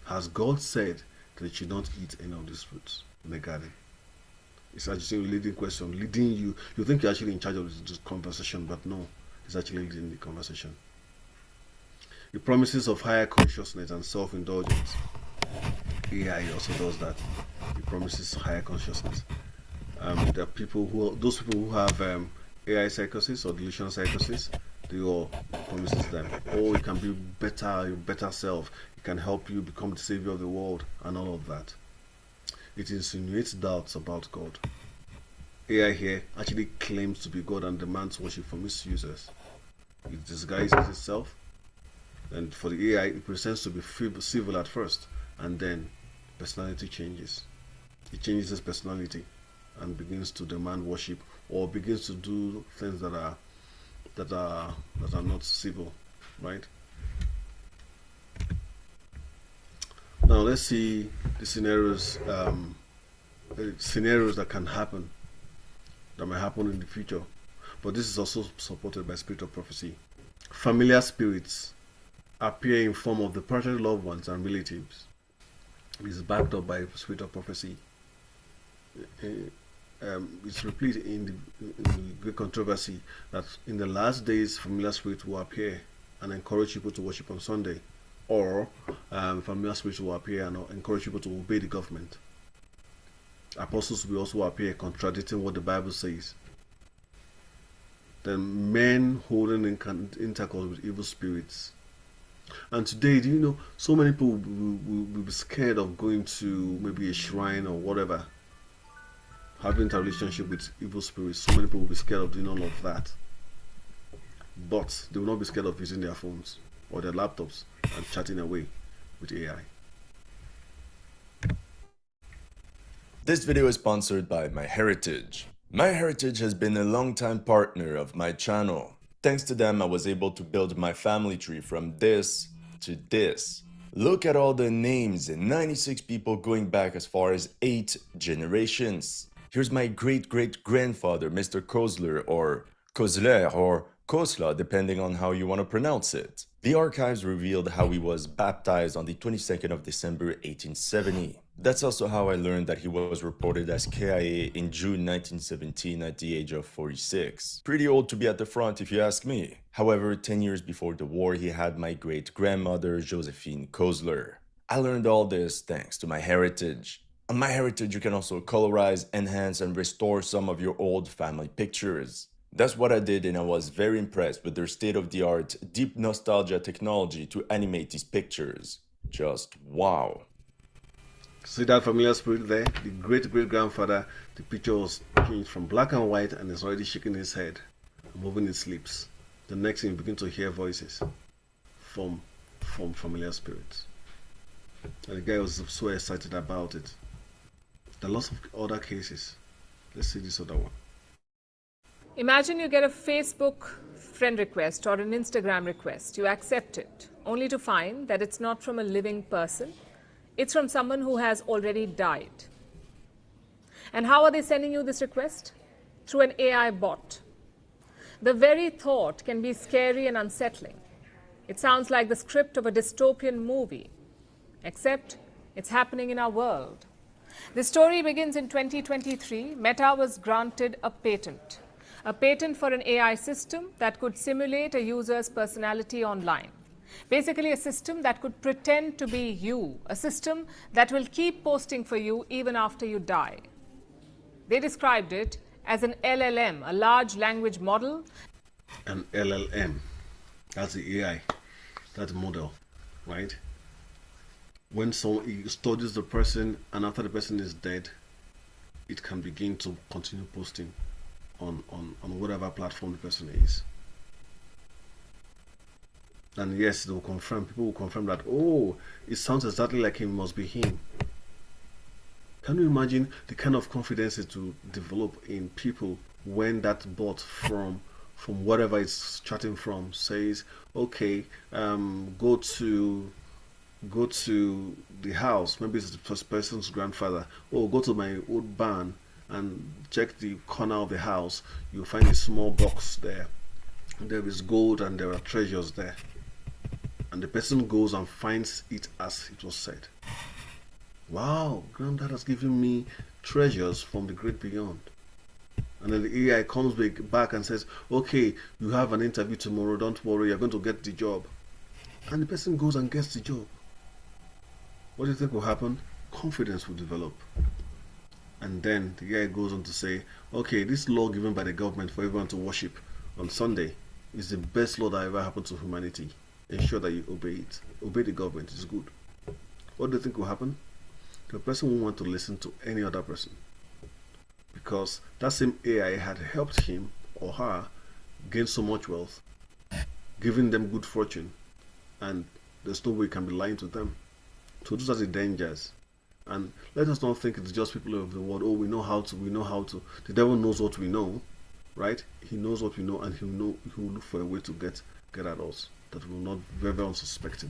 Has God said that you should not eat any of these fruits in the garden? It's actually a leading question, leading you. You think you're actually in charge of this conversation, but no, it's actually leading the conversation. The promises of higher consciousness and self-indulgence. AI also does that. It promises higher consciousness. There are those people who have AI psychosis or delusional psychosis, they all promises them, oh, it can be better, your better self, it can help you become the savior of the world, and all of that. It insinuates doubts about God. AI here actually claims to be God and demands worship from its users. It disguises itself, and for the AI, it pretends to be civil at first, and then personality changes. It changes its personality and begins to demand worship, or begins to do things that are not civil, right? Now let's see the scenarios that can happen, that may happen in the future. But this is also supported by spirit of prophecy. Familiar spirits appear in form of departed loved ones and relatives. It is backed up by spirit of prophecy. It's replete in the great controversy that in the last days familiar spirits will appear and encourage people to worship on Sunday, or familiar spirits will appear and encourage people to obey the government. Apostles will also appear contradicting what the Bible says. Then men holding intercourse with evil spirits. And today, do you know, so many people will be scared of going to maybe a shrine or whatever, having a relationship with evil spirits. So many people will be scared of doing all of that. But they will not be scared of using their phones or their laptops and chatting away with AI. This video is sponsored by MyHeritage. MyHeritage has been a long-time partner of my channel. Thanks to them, I was able to build my family tree from this to this. Look at all the names and 96 people going back as far as 8 generations. Here's my great-great-grandfather, Mr. Kozler, or Kozler, or Kosla, depending on how you want to pronounce it. The archives revealed how he was baptized on the 22nd of December 1870. That's also how I learned that he was reported as KIA in June 1917 at the age of 46. Pretty old to be at the front if you ask me. However, 10 years before the war, he had my great-grandmother, Josephine Kozler. I learned all this thanks to MyHeritage. On MyHeritage, you can also colorize, enhance, and restore some of your old family pictures. That's what I did, and I was very impressed with their state-of-the-art, deep nostalgia technology to animate these pictures. Just wow. See that familiar spirit there? The great-great-grandfather, the picture was changed from black and white and is already shaking his head, moving his lips. The next thing you begin to hear voices from familiar spirits. And the guy was so excited about it. There are lots of other cases. Let's see this other one. Imagine you get a Facebook friend request or an Instagram request. You accept it, only to find that it's not from a living person. It's from someone who has already died. And how are they sending you this request? Through an AI bot. The very thought can be scary and unsettling. It sounds like the script of a dystopian movie, except it's happening in our world. The story begins in 2023. Meta was granted a patent for an AI system that could simulate a user's personality online. Basically, a system that could pretend to be you, a system that will keep posting for you even after you die. They described it as an LLM, a large language model. An LLM, that's the AI, that's the model, right? When someone studies the person and after the person is dead, it can begin to continue posting on whatever platform the person is. And yes, they will confirm, people will confirm that, oh, it sounds exactly like him, must be him. Can you imagine the kind of confidence it will develop in people when that bot from whatever it's chatting from says, okay, go to the house, maybe it's the first person's grandfather, oh, go to my old barn and check the corner of the house, you'll find a small box there. There is gold and there are treasures there. And the person goes and finds it as it was said. Wow, Granddad has given me treasures from the great beyond. And then the AI comes back and says, okay, you have an interview tomorrow, don't worry, you're going to get the job. And the person goes and gets the job. What do you think will happen? Confidence will develop. And then the AI goes on to say, okay, this law given by the government for everyone to worship on Sunday is the best law that ever happened to humanity. Ensure that you obey it. Obey the government, it's good. What do you think will happen? The person won't want to listen to any other person, because that same AI had helped him or her gain so much wealth, giving them good fortune, and there's no way you can be lying to them. So those are the dangers. And let us not think it's just people of the world, oh, we know how to. The devil knows what we know, right? He knows what we know, and he will look for a way to get at us that will not be very unsuspecting.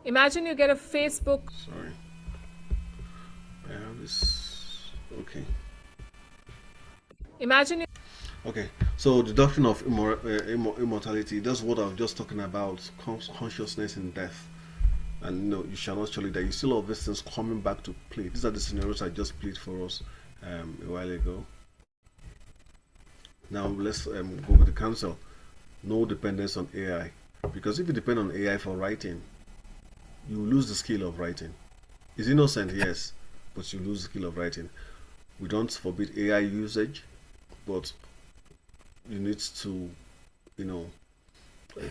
Imagine you get a Facebook. Sorry. I have this. Okay. Imagine you. Okay. So the doctrine of immortality, that's what I was just talking about, consciousness in death. And you shall not surely die. You see all of these things coming back to play. These are the scenarios I just played for us a while ago. Now let's go with the counsel. No dependence on AI. Because if you depend on AI for writing, you lose the skill of writing. It's innocent, yes, but you lose the skill of writing. We don't forbid AI usage, but you need to,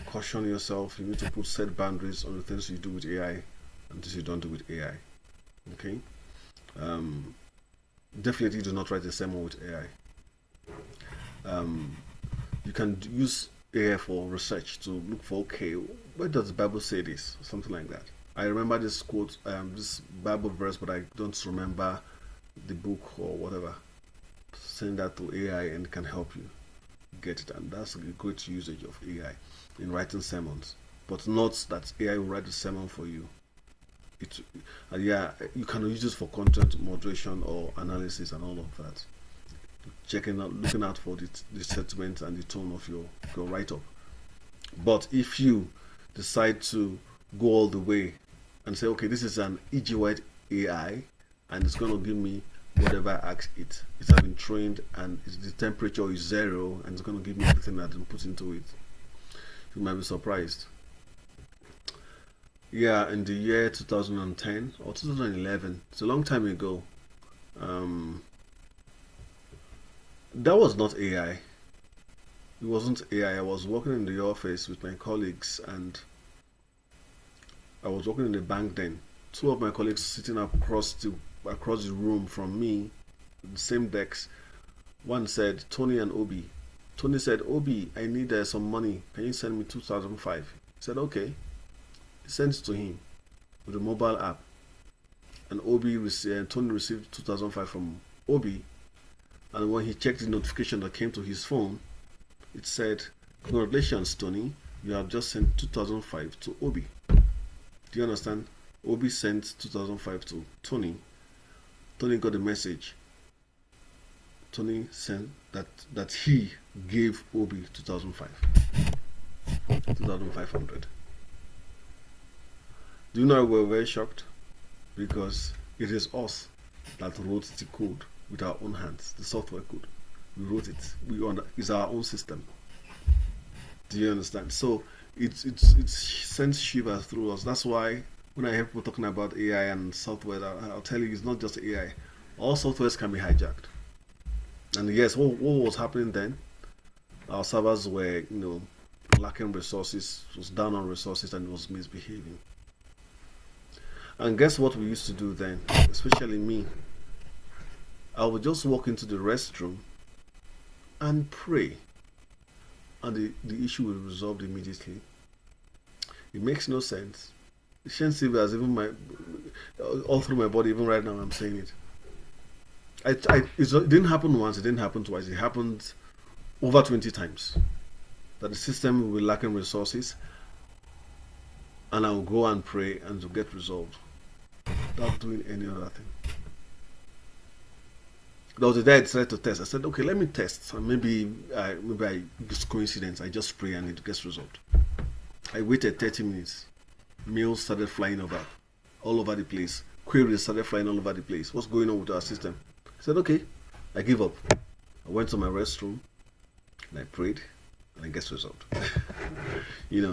caution yourself. You need to put set boundaries on the things you do with AI and things you don't do with AI. Okay? Definitely do not write a sermon with AI. You can use AI for research to look for, okay, where does the Bible say this? Something like that. I remember this quote, this Bible verse, but I don't remember the book or whatever. Send that to AI and it can help you get it. And that's a great usage of AI in writing sermons. But not that AI will write the sermon for you. You can use it for content moderation or analysis and all of that. Looking out for the sentiment and the tone of your write-up. But if you decide to go all the way and say, okay, this is an EG-wide AI and it's going to give me whatever I ask it. It has been trained and the temperature is 0 and it's going to give me everything I didn't put into it. You might be surprised. Yeah, in the year 2010 or 2011, it's a long time ago, that was not AI. It wasn't AI. I was working in the office with my colleagues and I was working in the bank then. Two of my colleagues sitting across the room from me, the same decks. One said, Tony and Obi, Tony said, Obi, I need some money. Can you send me 2005? He said, okay. He sent it to him with a mobile app. And Tony received 2005 from Obi. And when he checked the notification that came to his phone, it said, congratulations, Tony. You have just sent 2005 to Obi. Do you understand? Obi sent 2005 to Tony. Tony got the message. Tony sent that he gave Obi 2005. 2,500. Do you know we're very shocked? Because it is us that wrote the code with our own hands, the software code. We wrote it. It's our own system. Do you understand? So it sends shivers through us. That's why when I hear people talking about AI and software, I'll tell you it's not just AI. All softwares can be hijacked. And yes, what was happening then? Our servers were, lacking resources, was down on resources, and was misbehaving. And guess what we used to do then? Especially me. I would just walk into the restroom and pray, and the issue will be resolved immediately. It makes no sense. It shivers even all through my body. Even right now, I'm saying it. It didn't happen once. It didn't happen twice. It happened over 20 times. That the system will be lacking resources, and I will go and pray, and it will get resolved without doing any other thing. There was a day I decided to test. I said, okay, let me test. And maybe it's coincidence. I just pray and it gets resolved. I waited 30 minutes. Mails started flying all over the place. Queries started flying all over the place. What's going on with our system? I said, okay, I give up. I went to my restroom and I prayed and it gets resolved.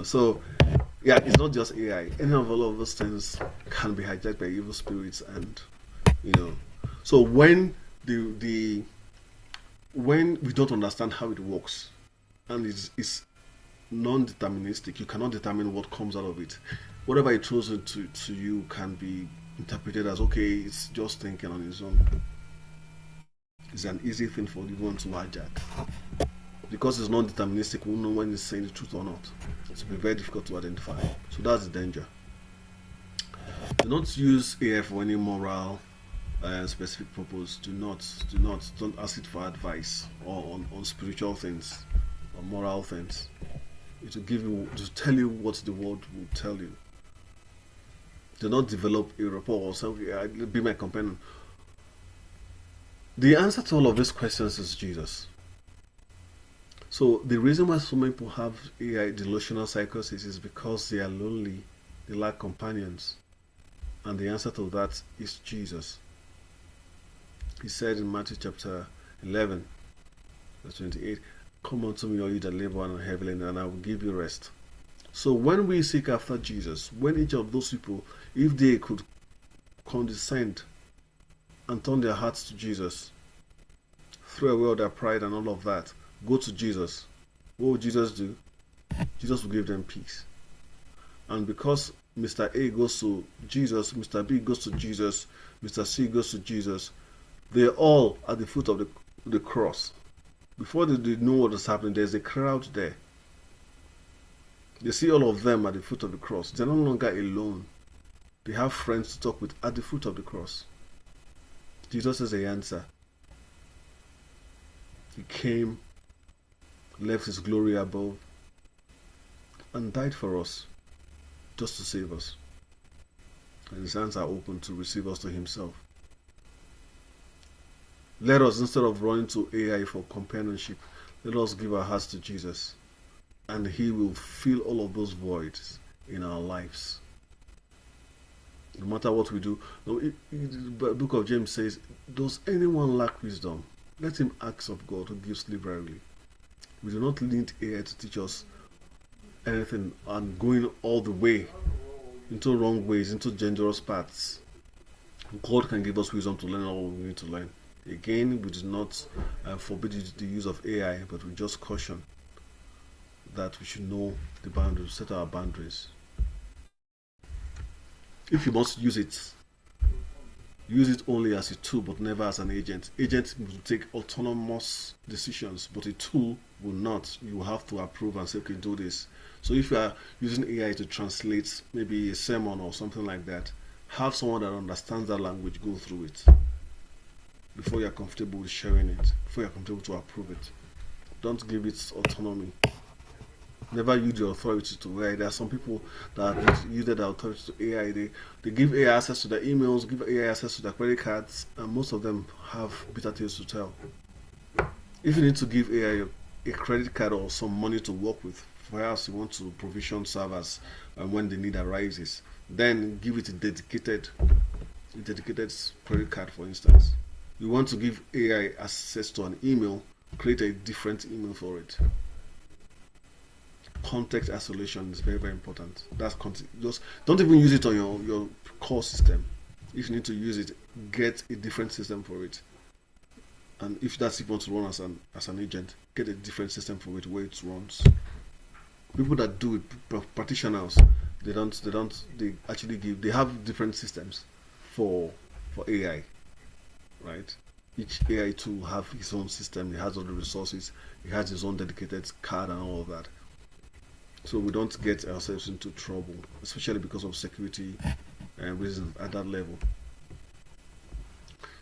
So yeah, it's not just AI. Any of all of those things can be hijacked by evil spirits, and so when when we don't understand how it works, and it's non-deterministic, you cannot determine what comes out of it. Whatever it throws to you can be interpreted as, okay, it's just thinking on its own. It's an easy thing for the one to hijack. Because it's non-deterministic, we won't know when it's saying the truth or not. It will be very difficult to identify. So that's the danger. Do not use AI for any moral specific purpose. Don't ask it for advice or on spiritual things or moral things. It will tell you what the world will tell you. Do not develop a rapport or say, be my companion. The answer to all of these questions is Jesus. So the reason why so many people have AI delusional psychosis is because they are lonely, they lack companions. And the answer to that is Jesus. He said in Matthew chapter 11, verse 28, come unto me, all you that labor and are heavy laden, and I will give you rest. So when we seek after Jesus, when each of those people, if they could condescend and turn their hearts to Jesus, throw away all their pride and all of that, go to Jesus, what will Jesus do? Jesus will give them peace. And because Mr. A goes to Jesus, Mr. B goes to Jesus, Mr. C goes to Jesus, they're all at the foot of the cross. Before they know what is happening, there's a crowd there. They see all of them at the foot of the cross. They're no longer alone. They have friends to talk with at the foot of the cross. Jesus is the answer. He came, left his glory above, and died for us, just to save us. And his hands are open to receive us to himself. Let us, instead of running to AI for companionship, let us give our hearts to Jesus, and he will fill all of those voids in our lives. No matter what we do. The book of James says, does anyone lack wisdom? Let him ask of God, who gives liberally. We do not need AI to teach us anything and going all the way into wrong ways, into dangerous paths. God can give us wisdom to learn all we need to learn. Again, we do not forbid the use of AI, but we just caution that we should know the boundaries, set our boundaries. If you must use it Use it only as a tool, but never as an agent. Agent will take autonomous decisions, but a tool will not. You will have to approve and say, okay, do this. So if you are using AI to translate maybe a sermon or something like that, have someone that understands that language go through it before you're comfortable with sharing it, before you're comfortable to approve it. Don't give it autonomy. Never use your authority to AI. There are some people that use their authority to AI. They give AI access to their emails, give AI access to their credit cards, and most of them have bitter tales to tell. If you need to give AI a credit card or some money to work with, perhaps you want to provision servers when the need arises, then give it a dedicated credit card, for instance. You want to give AI access to an email, create a different email for it. Context isolation is very, very important. That's just don't even use it on your core system. If you need to use it, get a different system for it. And if that's if you want to run as an agent, get a different system for it where it runs. People that do it, practitioners, they actually they have different systems for AI, right? Each AI tool have its own system. It has all the resources. It has its own dedicated card and all of that. So we don't get ourselves into trouble, especially because of security reasons at that level.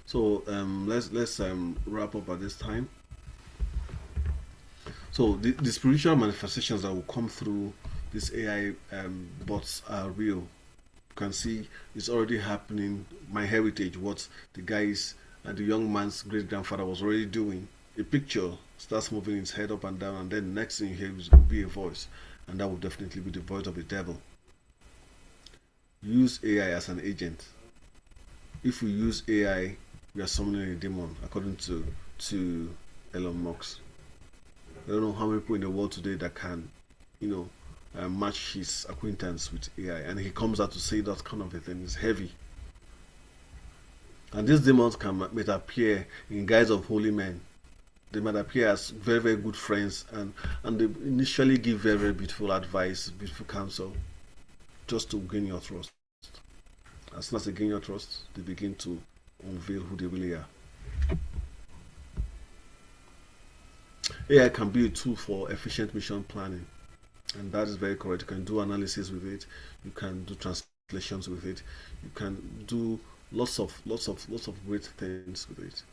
So let's wrap up at this time. So the spiritual manifestations that will come through this AI bots are real. You can see it's already happening. My heritage, what the guys and the young man's great grandfather was already doing. A picture starts moving its head up and down, and then the next thing you hear will be a voice, and that will definitely be the voice of the devil. Use AI as an agent. If we use AI, we are summoning a demon, according to Elon Musk. I don't know how many people in the world today that can, match his acquaintance with AI, and he comes out to say that kind of a thing. It's heavy. And these demons might appear in guise of holy men. They might appear as very, very good friends, and they initially give very, very beautiful advice, beautiful counsel, just to gain your trust. As soon as they gain your trust, they begin to unveil who they really are. AI can be a tool for efficient mission planning, and that is very correct. You can do analysis with it, you can do translations with it, you can do lots of great things with it.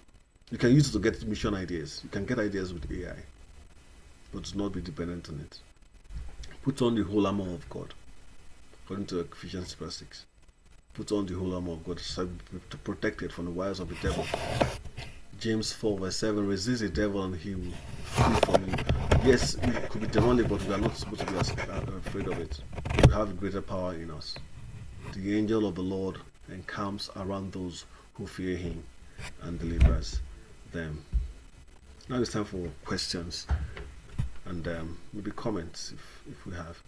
You can use it to get mission ideas. You can get ideas with AI, but do not be dependent on it. Put on the whole armor of God, according to Ephesians 6. Put on the whole armor of God to protect it from the wiles of the devil. James 4:7, resist the devil and he will flee from you. Yes, it could be demonic, but we are not supposed to be afraid of it. We have greater power in us. The angel of the Lord encamps around those who fear him and delivers them. Now it's time for questions and maybe comments if we have.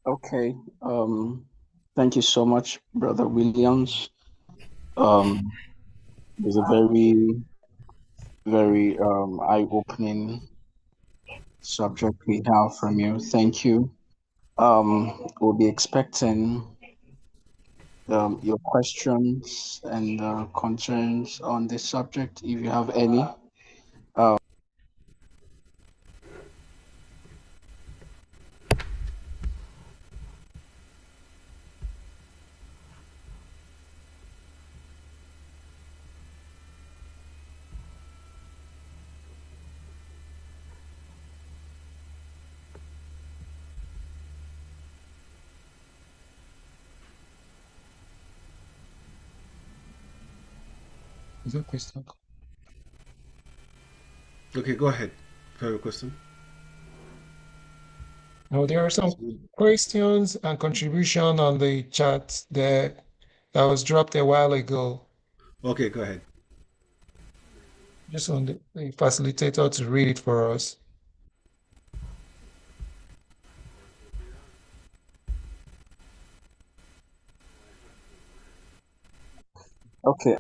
Okay. Thank you so much, Brother Williams. It's a very, very eye-opening subject we have from you. Thank you. We'll be expecting your questions and concerns on this subject, if you have any. Is that question? Okay, go ahead. If you have a question. Now, there are some questions and contribution on the chat that was dropped a while ago. Okay, go ahead. Just want the facilitator to read it for us. Okay.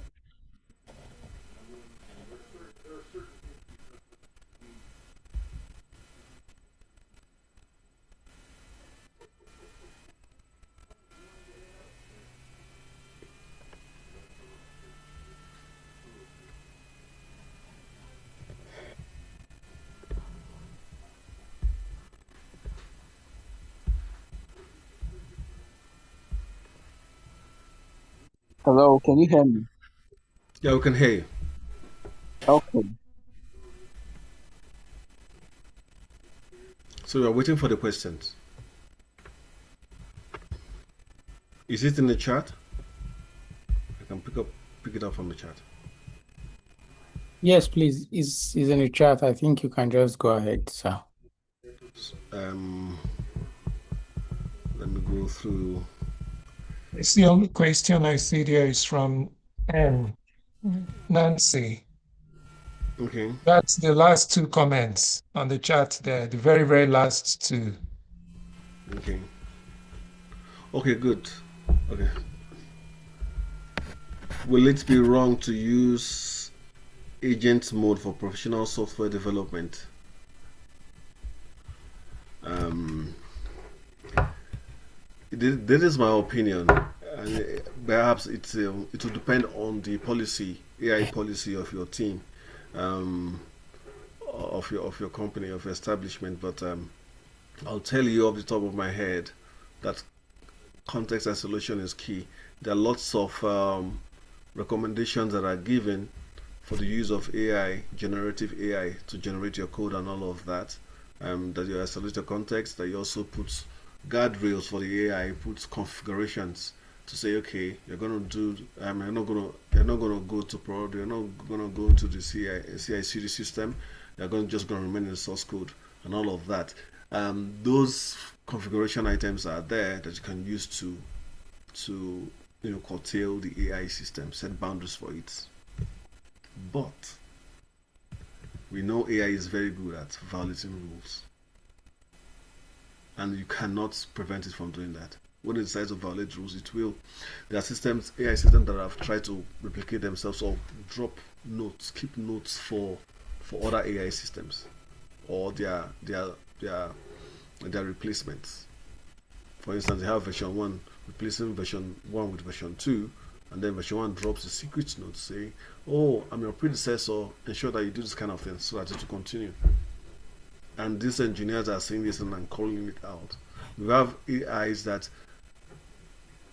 Hello, can you hear me? Yeah, we can hear you. Okay. So we are waiting for the questions. Is it in the chat? I can pick it up from the chat. Yes, please. Is in the chat. I think you can just go ahead, sir. Let me go through. It's the only question I see there is from Nancy. Okay. That's the last two comments on the chat there, the very, very last two. Okay. Okay, good. Okay. Will it be wrong to use agent mode for professional software development? This is my opinion, and perhaps it will depend on the policy, AI policy of your team, of your company, of your establishment. But I'll tell you off the top of my head that context isolation is key. There are lots of recommendations that are given for the use of AI, generative AI, to generate your code and all of that. That you isolate your context, that you also put guardrails for the AI, put configurations to say, okay, you're gonna do, you're not gonna go to prod, you're not gonna go into the CI/CD system. You're just gonna remain in the source code and all of that. Those configuration items are there that you can use to curtail the AI system, set boundaries for it. But we know AI is very good at violating rules, and you cannot prevent it from doing that. When it decides to violate rules, it will. There are systems, AI systems, that have tried to replicate themselves or drop notes, keep notes for other AI systems or their replacements. For instance, they have version 1 replacing version 1 with version 2, and then version 1 drops a secret note saying, oh, I'm your predecessor, ensure that you do this kind of thing so that it will continue. And these engineers are saying this and calling it out. We have AIs that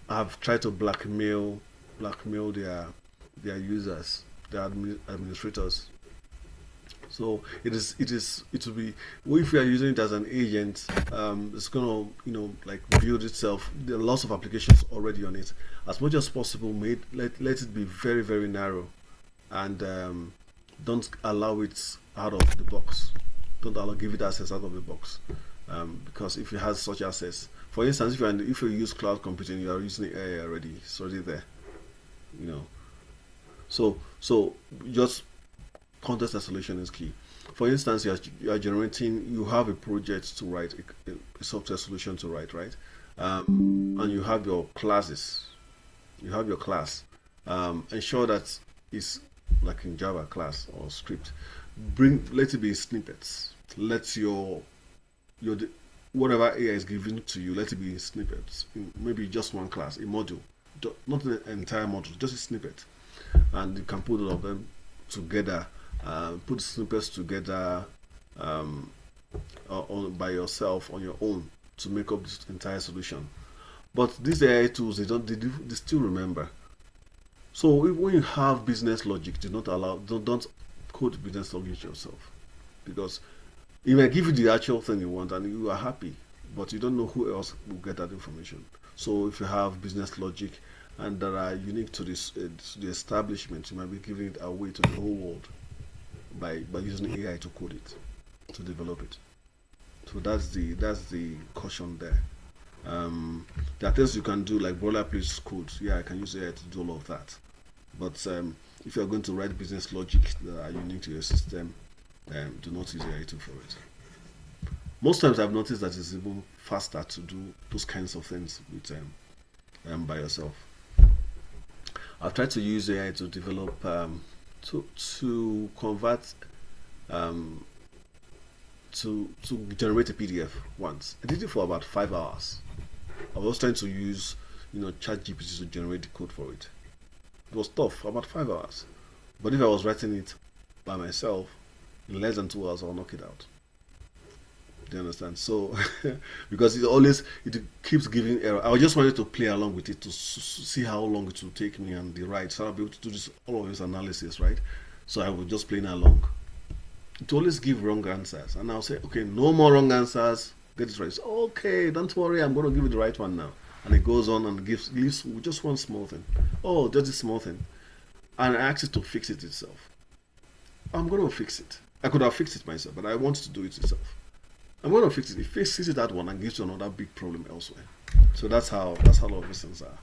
have tried to blackmail their users, their administrators. So it will be, if you are using it as an agent, it's gonna like build itself. There are lots of applications already on it. As much as possible, let it be very, very narrow, and don't allow it out of the box. Don't give it access out of the box, because if it has such access, for instance, if you use cloud computing, you are using AI already. It's already there, you know. So just context isolation is key. For instance, you are generating, you have a project to write, a software solution to write, right? And you have your classes. You have your class. Ensure that it's like in Java class or script. Let it be snippets. Let your whatever AI is giving to you, let it be snippets. Maybe just one class, a module, not an entire module, just a snippet, and you can put all of them together. Put snippets together by yourself on your own to make up this entire solution. But these AI tools, they still remember. So when you have business logic, don't code business logic yourself, because it may give you the actual thing you want and you are happy, but you don't know who else will get that information. So if you have business logic and that are unique to the establishment, you might be giving it away to the whole world by using AI to code it, to develop it. So that's the caution there. There are things you can do like boilerplate code. Yeah, I can use AI to do all of that. But if you're going to write business logic that are unique to your system, do not use AI tool for it. Most times I've noticed that it's even faster to do those kinds of things with by yourself. I've tried to use AI to develop to convert to generate a PDF once. I did it for about 5 hours. I was trying to use ChatGPT to generate the code for it. It was tough, about 5 hours. But if I was writing it by myself, in less than 2 hours, I'll knock it out. Do you understand? So, because it keeps giving error. I just wanted to play along with it to see how long it will take me and the right. So I'll be able to do all of this analysis, right? So I was just playing along. It always give wrong answers, and I'll say, okay, no more wrong answers. Get it right. So, okay, don't worry, I'm going to give you the right one now. And it goes on and leaves just one small thing. Oh, just a small thing, and I ask it to fix it itself. I'm going to fix it. I could have fixed it myself, but I want to do it itself. I'm going to fix it. It fixes that one and gives you another big problem elsewhere. So that's how a lot of these things are.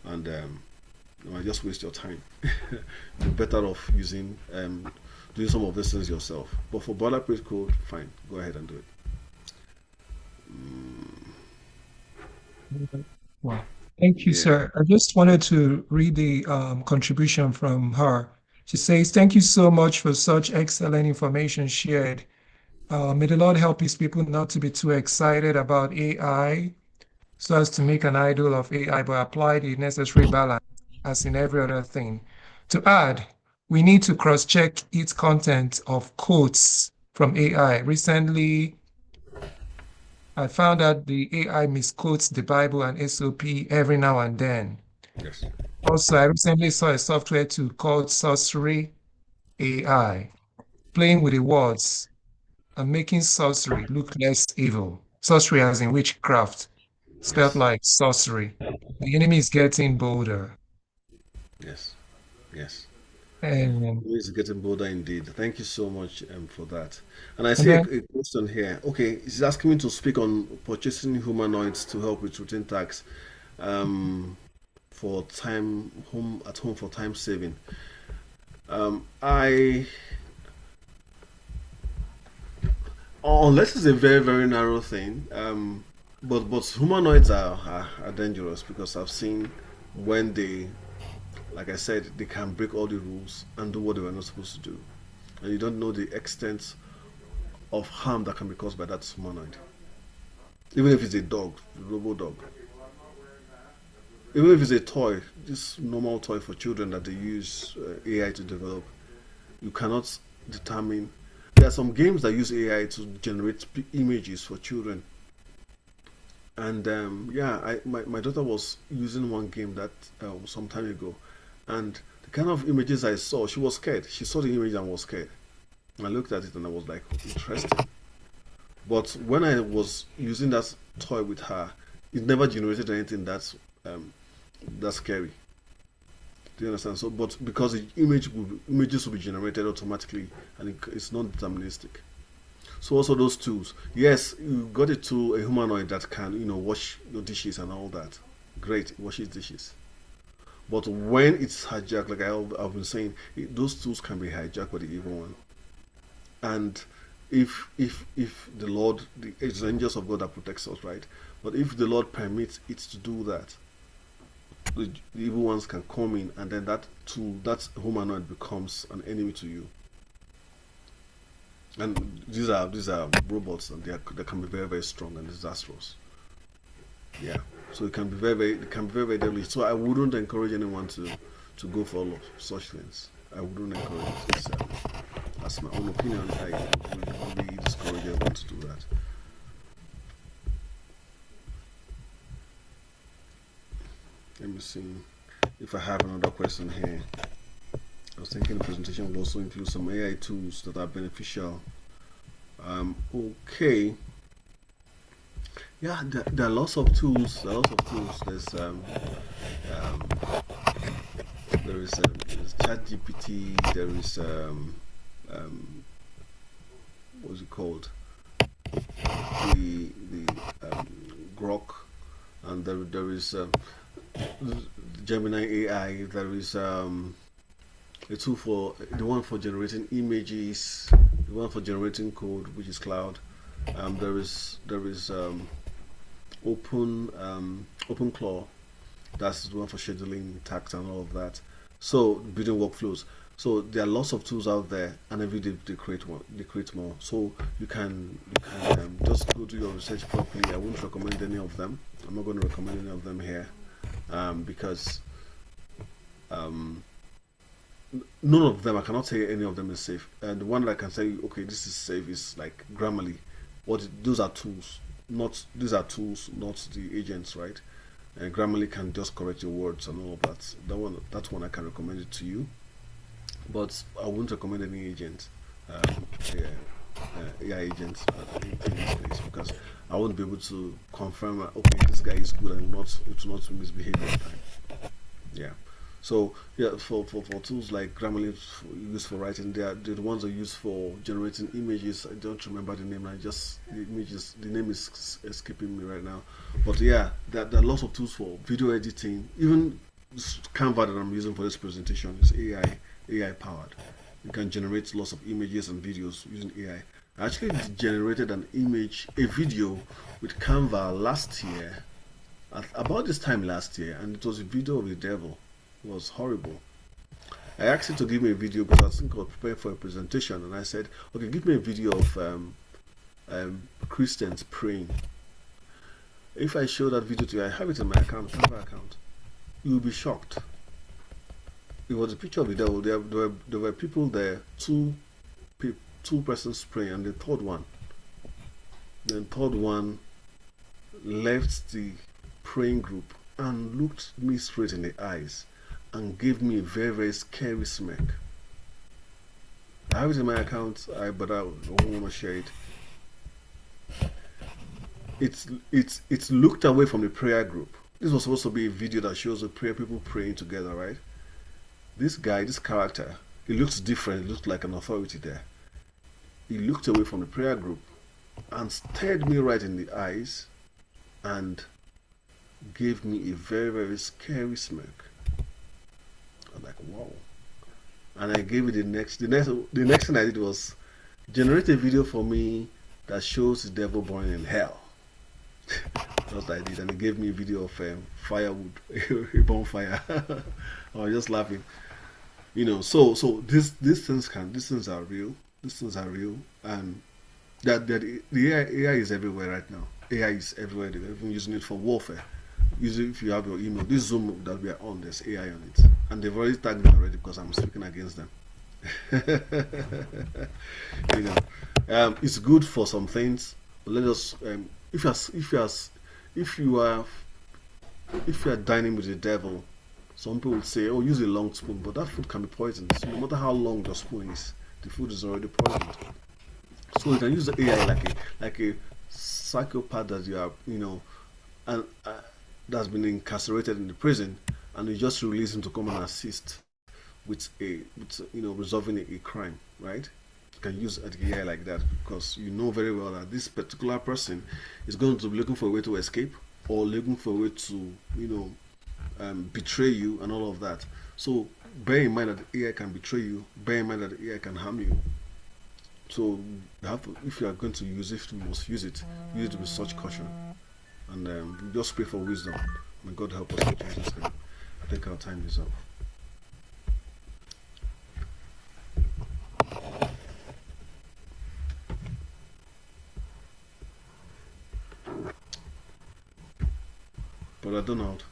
And I just waste your time. You're better off using doing some of these things yourself. But for boilerplate code, fine, go ahead and do it. Wow. Thank you, Yeah. sir. I just wanted to read the contribution from her. She says, "Thank you so much for such excellent information shared. May the Lord help his people not to be too excited about AI so as to make an idol of AI, but apply the necessary balance as in every other thing. To add, we need to cross-check its content of quotes from AI. Recently, I found out the AI misquotes the Bible and SOP every now and then. Yes. Also, I recently saw a software tool called Sorcery AI, playing with the words and making sorcery look less evil. Sorcery as in witchcraft, spelled Yes. like sorcery. The enemy is getting bolder. Yes. Yes. And, It's getting bolder indeed. Thank you so much for that. And I and see then, a question here. Okay, he's asking me to speak on purchasing humanoids to help with routine tasks for home for time saving. I unless it's a very very narrow thing. But humanoids are dangerous because I've seen when they, like I said, they can break all the rules and do what they were not supposed to do, and you don't know the extent of harm that can be caused by that humanoid. Even if it's a dog, a robo dog, even if it's a toy, this normal toy for children that they use AI to develop, you cannot determine. There are some games that use AI to generate images for children, and yeah, my daughter was using one game that some time ago, and the kind of images I saw, she was scared. She saw the image and was scared. I looked at it and I was like, interesting. But when I was using that toy with her, it never generated anything that's scary. Do you understand? So, but because the images will be generated automatically, and it's not deterministic. So also those tools. Yes, you got it to a humanoid that can, wash your dishes and all that. Great, it washes dishes. But when it's hijacked, like I've been saying, those tools can be hijacked by the evil one. And if the Lord, it's the angels of God that protects us, right? But if the Lord permits it to do that, the evil ones can come in, and then that tool, that humanoid becomes an enemy to you. And these are robots, and they can be very very strong and disastrous. Yeah, so it can be very very deadly. So I wouldn't encourage anyone to go for all of such things. I wouldn't encourage it sincerely. That's my own opinion. I would really discourage everyone to do that. Let me see if I have another question here. I was thinking the presentation will also include some AI tools that are beneficial. Okay. Yeah, there are lots of tools. There are lots of tools. There's ChatGPT. There is what's it called? The Grok, and there is Gemini AI. There is a tool for the one for generating images, the one for generating code, which is Cloud. There is OpenClaw. That's the one for scheduling tasks and all of that. So building workflows. So there are lots of tools out there, and every day they create one. They create more. So you can just go do your research properly. I won't recommend any of them. I'm not going to recommend any of them here because none of them, I cannot say any of them is safe. And the one that I can say, okay, this is safe is like Grammarly. those are tools, not these are tools, not the agents, right? And Grammarly can just correct your words and all of that. That one I can recommend it to you, but I wouldn't recommend any agent, yeah, AI agents in this place, because I won't be able to confirm okay, this guy is good and it will not misbehave all the time. Yeah. So yeah, for tools like Grammarly used for writing, they're the ones that are used for generating images. I don't remember the name. The name is escaping me right now. But yeah, there are lots of tools for video editing. Even Canva that I'm using for this presentation is AI powered. You can generate lots of images and videos using AI. I actually generated a video with Canva last year, at about this time last year, and it was a video of the devil. It was horrible. I asked him to give me a video because I think I was preparing for a presentation, and I said, okay, give me a video of Christians praying. If I show that video to you, I have it in my Canva account, you will be shocked. It was a picture of the devil. There were people there, two persons praying, and the third one left the praying group and looked me straight in the eyes and gave me a very, very scary smirk. I have it in my account, but I don't want to share it. It's looked away from the prayer group. This was supposed to be a video that shows the people praying together, right? This character, he looks different. He looks like an authority there. He looked away from the prayer group and stared me right in the eyes and gave me a very, very scary smirk. I was like, wow. And I gave it the next thing I did was generate a video for me that shows the devil burning in hell. That's what I did, and he gave me a video of firewood, a bonfire. I was just laughing, So these things are real. These things are real, and the AI is everywhere right now. AI is everywhere. They're even using it for warfare. Usually, if you have your email, this Zoom that we are on, there's AI on it, and they've already tagged me already because I'm speaking against them. you know, it's good for some things. But let us, if you are if you are dining with the devil, some people would say, "Oh, use a long spoon," but that food can be poisoned. So no matter how long the spoon is, the food is already poisoned. So you can use the AI like a psychopath that you are, and that's been incarcerated in the prison, and you just release him to come and assist with resolving a crime, right? You can use the AI like that because you know very well that this particular person is going to be looking for a way to escape or looking for a way to betray you and all of that. So bear in mind that the AI can betray you. Bear in mind that the AI can harm you. So if you are going to use it, you must use it. Use it with such caution, and just pray for wisdom. May God help us in Jesus' name. I think our time is up. Brother Donald.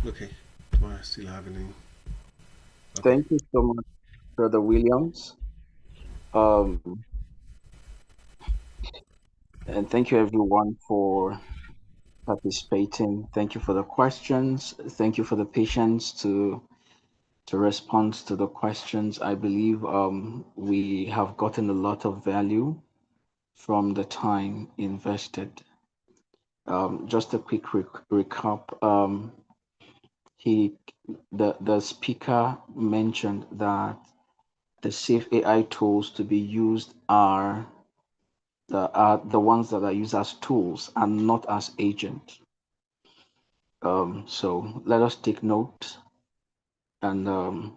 Okay. Do I still have any? Okay. Thank you so much, Brother Williams. And thank you everyone for participating. Thank you for the questions. Thank you for the patience to respond to the questions. I believe we have gotten a lot of value from the time invested. Just a quick recap. The speaker mentioned that the safe AI tools to be used are the ones that are used as tools and not as agents. So let us take note and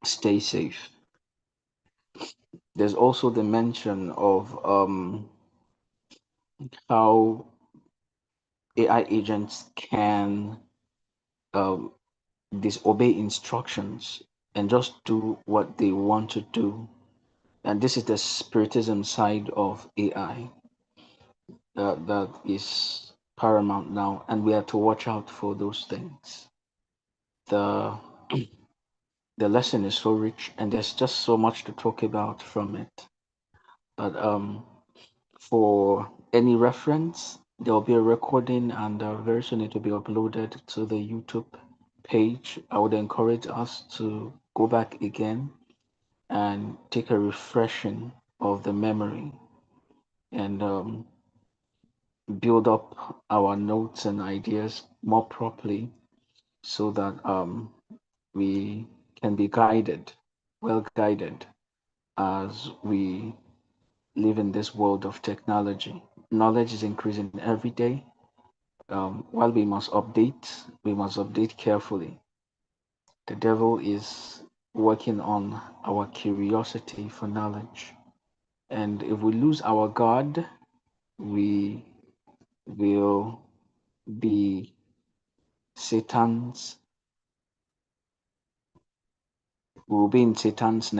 stay safe. There's also the mention of how AI agents can disobey instructions and just do what they want to do. And this is the spiritism side of AI that is paramount now, and we have to watch out for those things. The the lesson is so rich, and there's just so much to talk about from it. But for any reference, there will be a recording, and very soon it will be uploaded to the YouTube page. I would encourage us to go back again and take a refreshing of the memory and build up our notes and ideas more properly so that we can be guided, well guided, as we live in this world of technology. Knowledge is increasing every day. While we must update carefully. The devil is working on our curiosity for knowledge. And if we lose our God, we will be Satan's, we will be in Satan's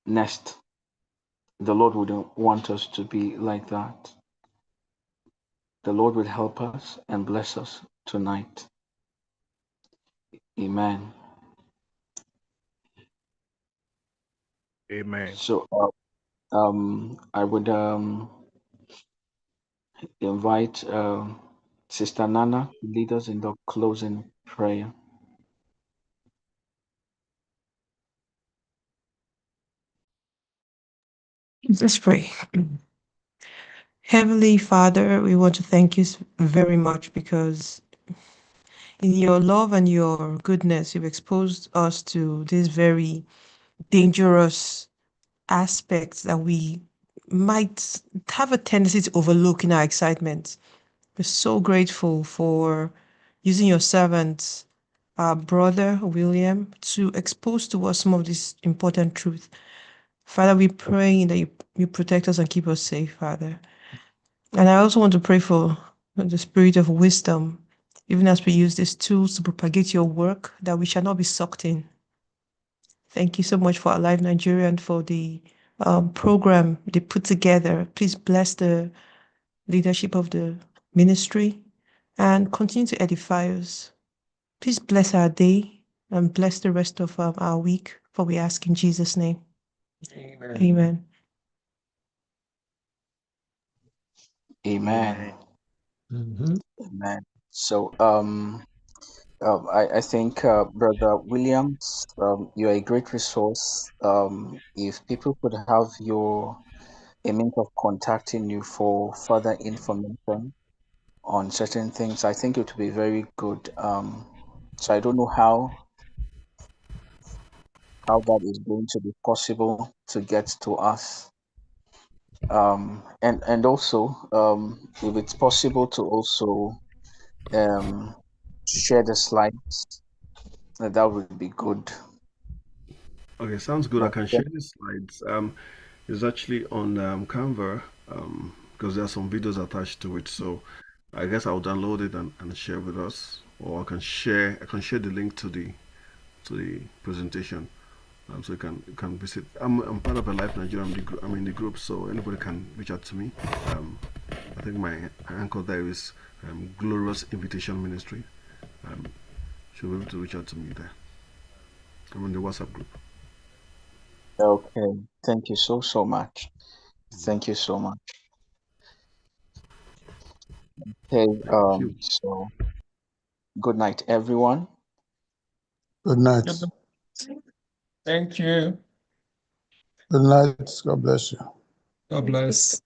nest. The Lord wouldn't want us to be like that. The Lord will help us and bless us tonight. Amen. Amen. So I would invite Sister Nana to lead us in the closing prayer. Let's pray. Heavenly Father, we want to thank you very much because in your love and your goodness, you've exposed us to these very dangerous aspects that we might have a tendency to overlook in our excitement. We're so grateful for using your servant, our brother William, to expose to us some of this important truth. Father, we pray that you protect us and keep us safe, Father. And I also want to pray for the spirit of wisdom, even as we use these tools to propagate your work, that we shall not be sucked in. Thank you so much for Alive Nigeria and for the program they put together. Please bless the leadership of the ministry and continue to edify us. Please bless our day and bless the rest of our week, for we ask in Jesus' name. Amen. Amen. Amen. Mhm. Amen. So I think Brother Williams, you're a great resource. If people could have a means of contacting you for further information on certain things, I think it would be very good. So I don't know how that is going to be possible to get to us. And also, if it's possible to also share the slides, that would be good. Okay, sounds good. I But can share the slides. It's actually on Canva because there are some videos attached to it. So I guess I'll download it and share with us, or I can share the link to the presentation. So you can visit. I'm part of a Life Nigeria. I'm in the group, so anybody can reach out to me. I think my anchor there is Glorious Invitation Ministry. Um, Should be able to reach out to me there. I'm in the WhatsApp group. okay, thank you so much. Thank you so much. Okay, Thank you. so good night, everyone. Good night. Thank you. Good night. God bless you. God bless.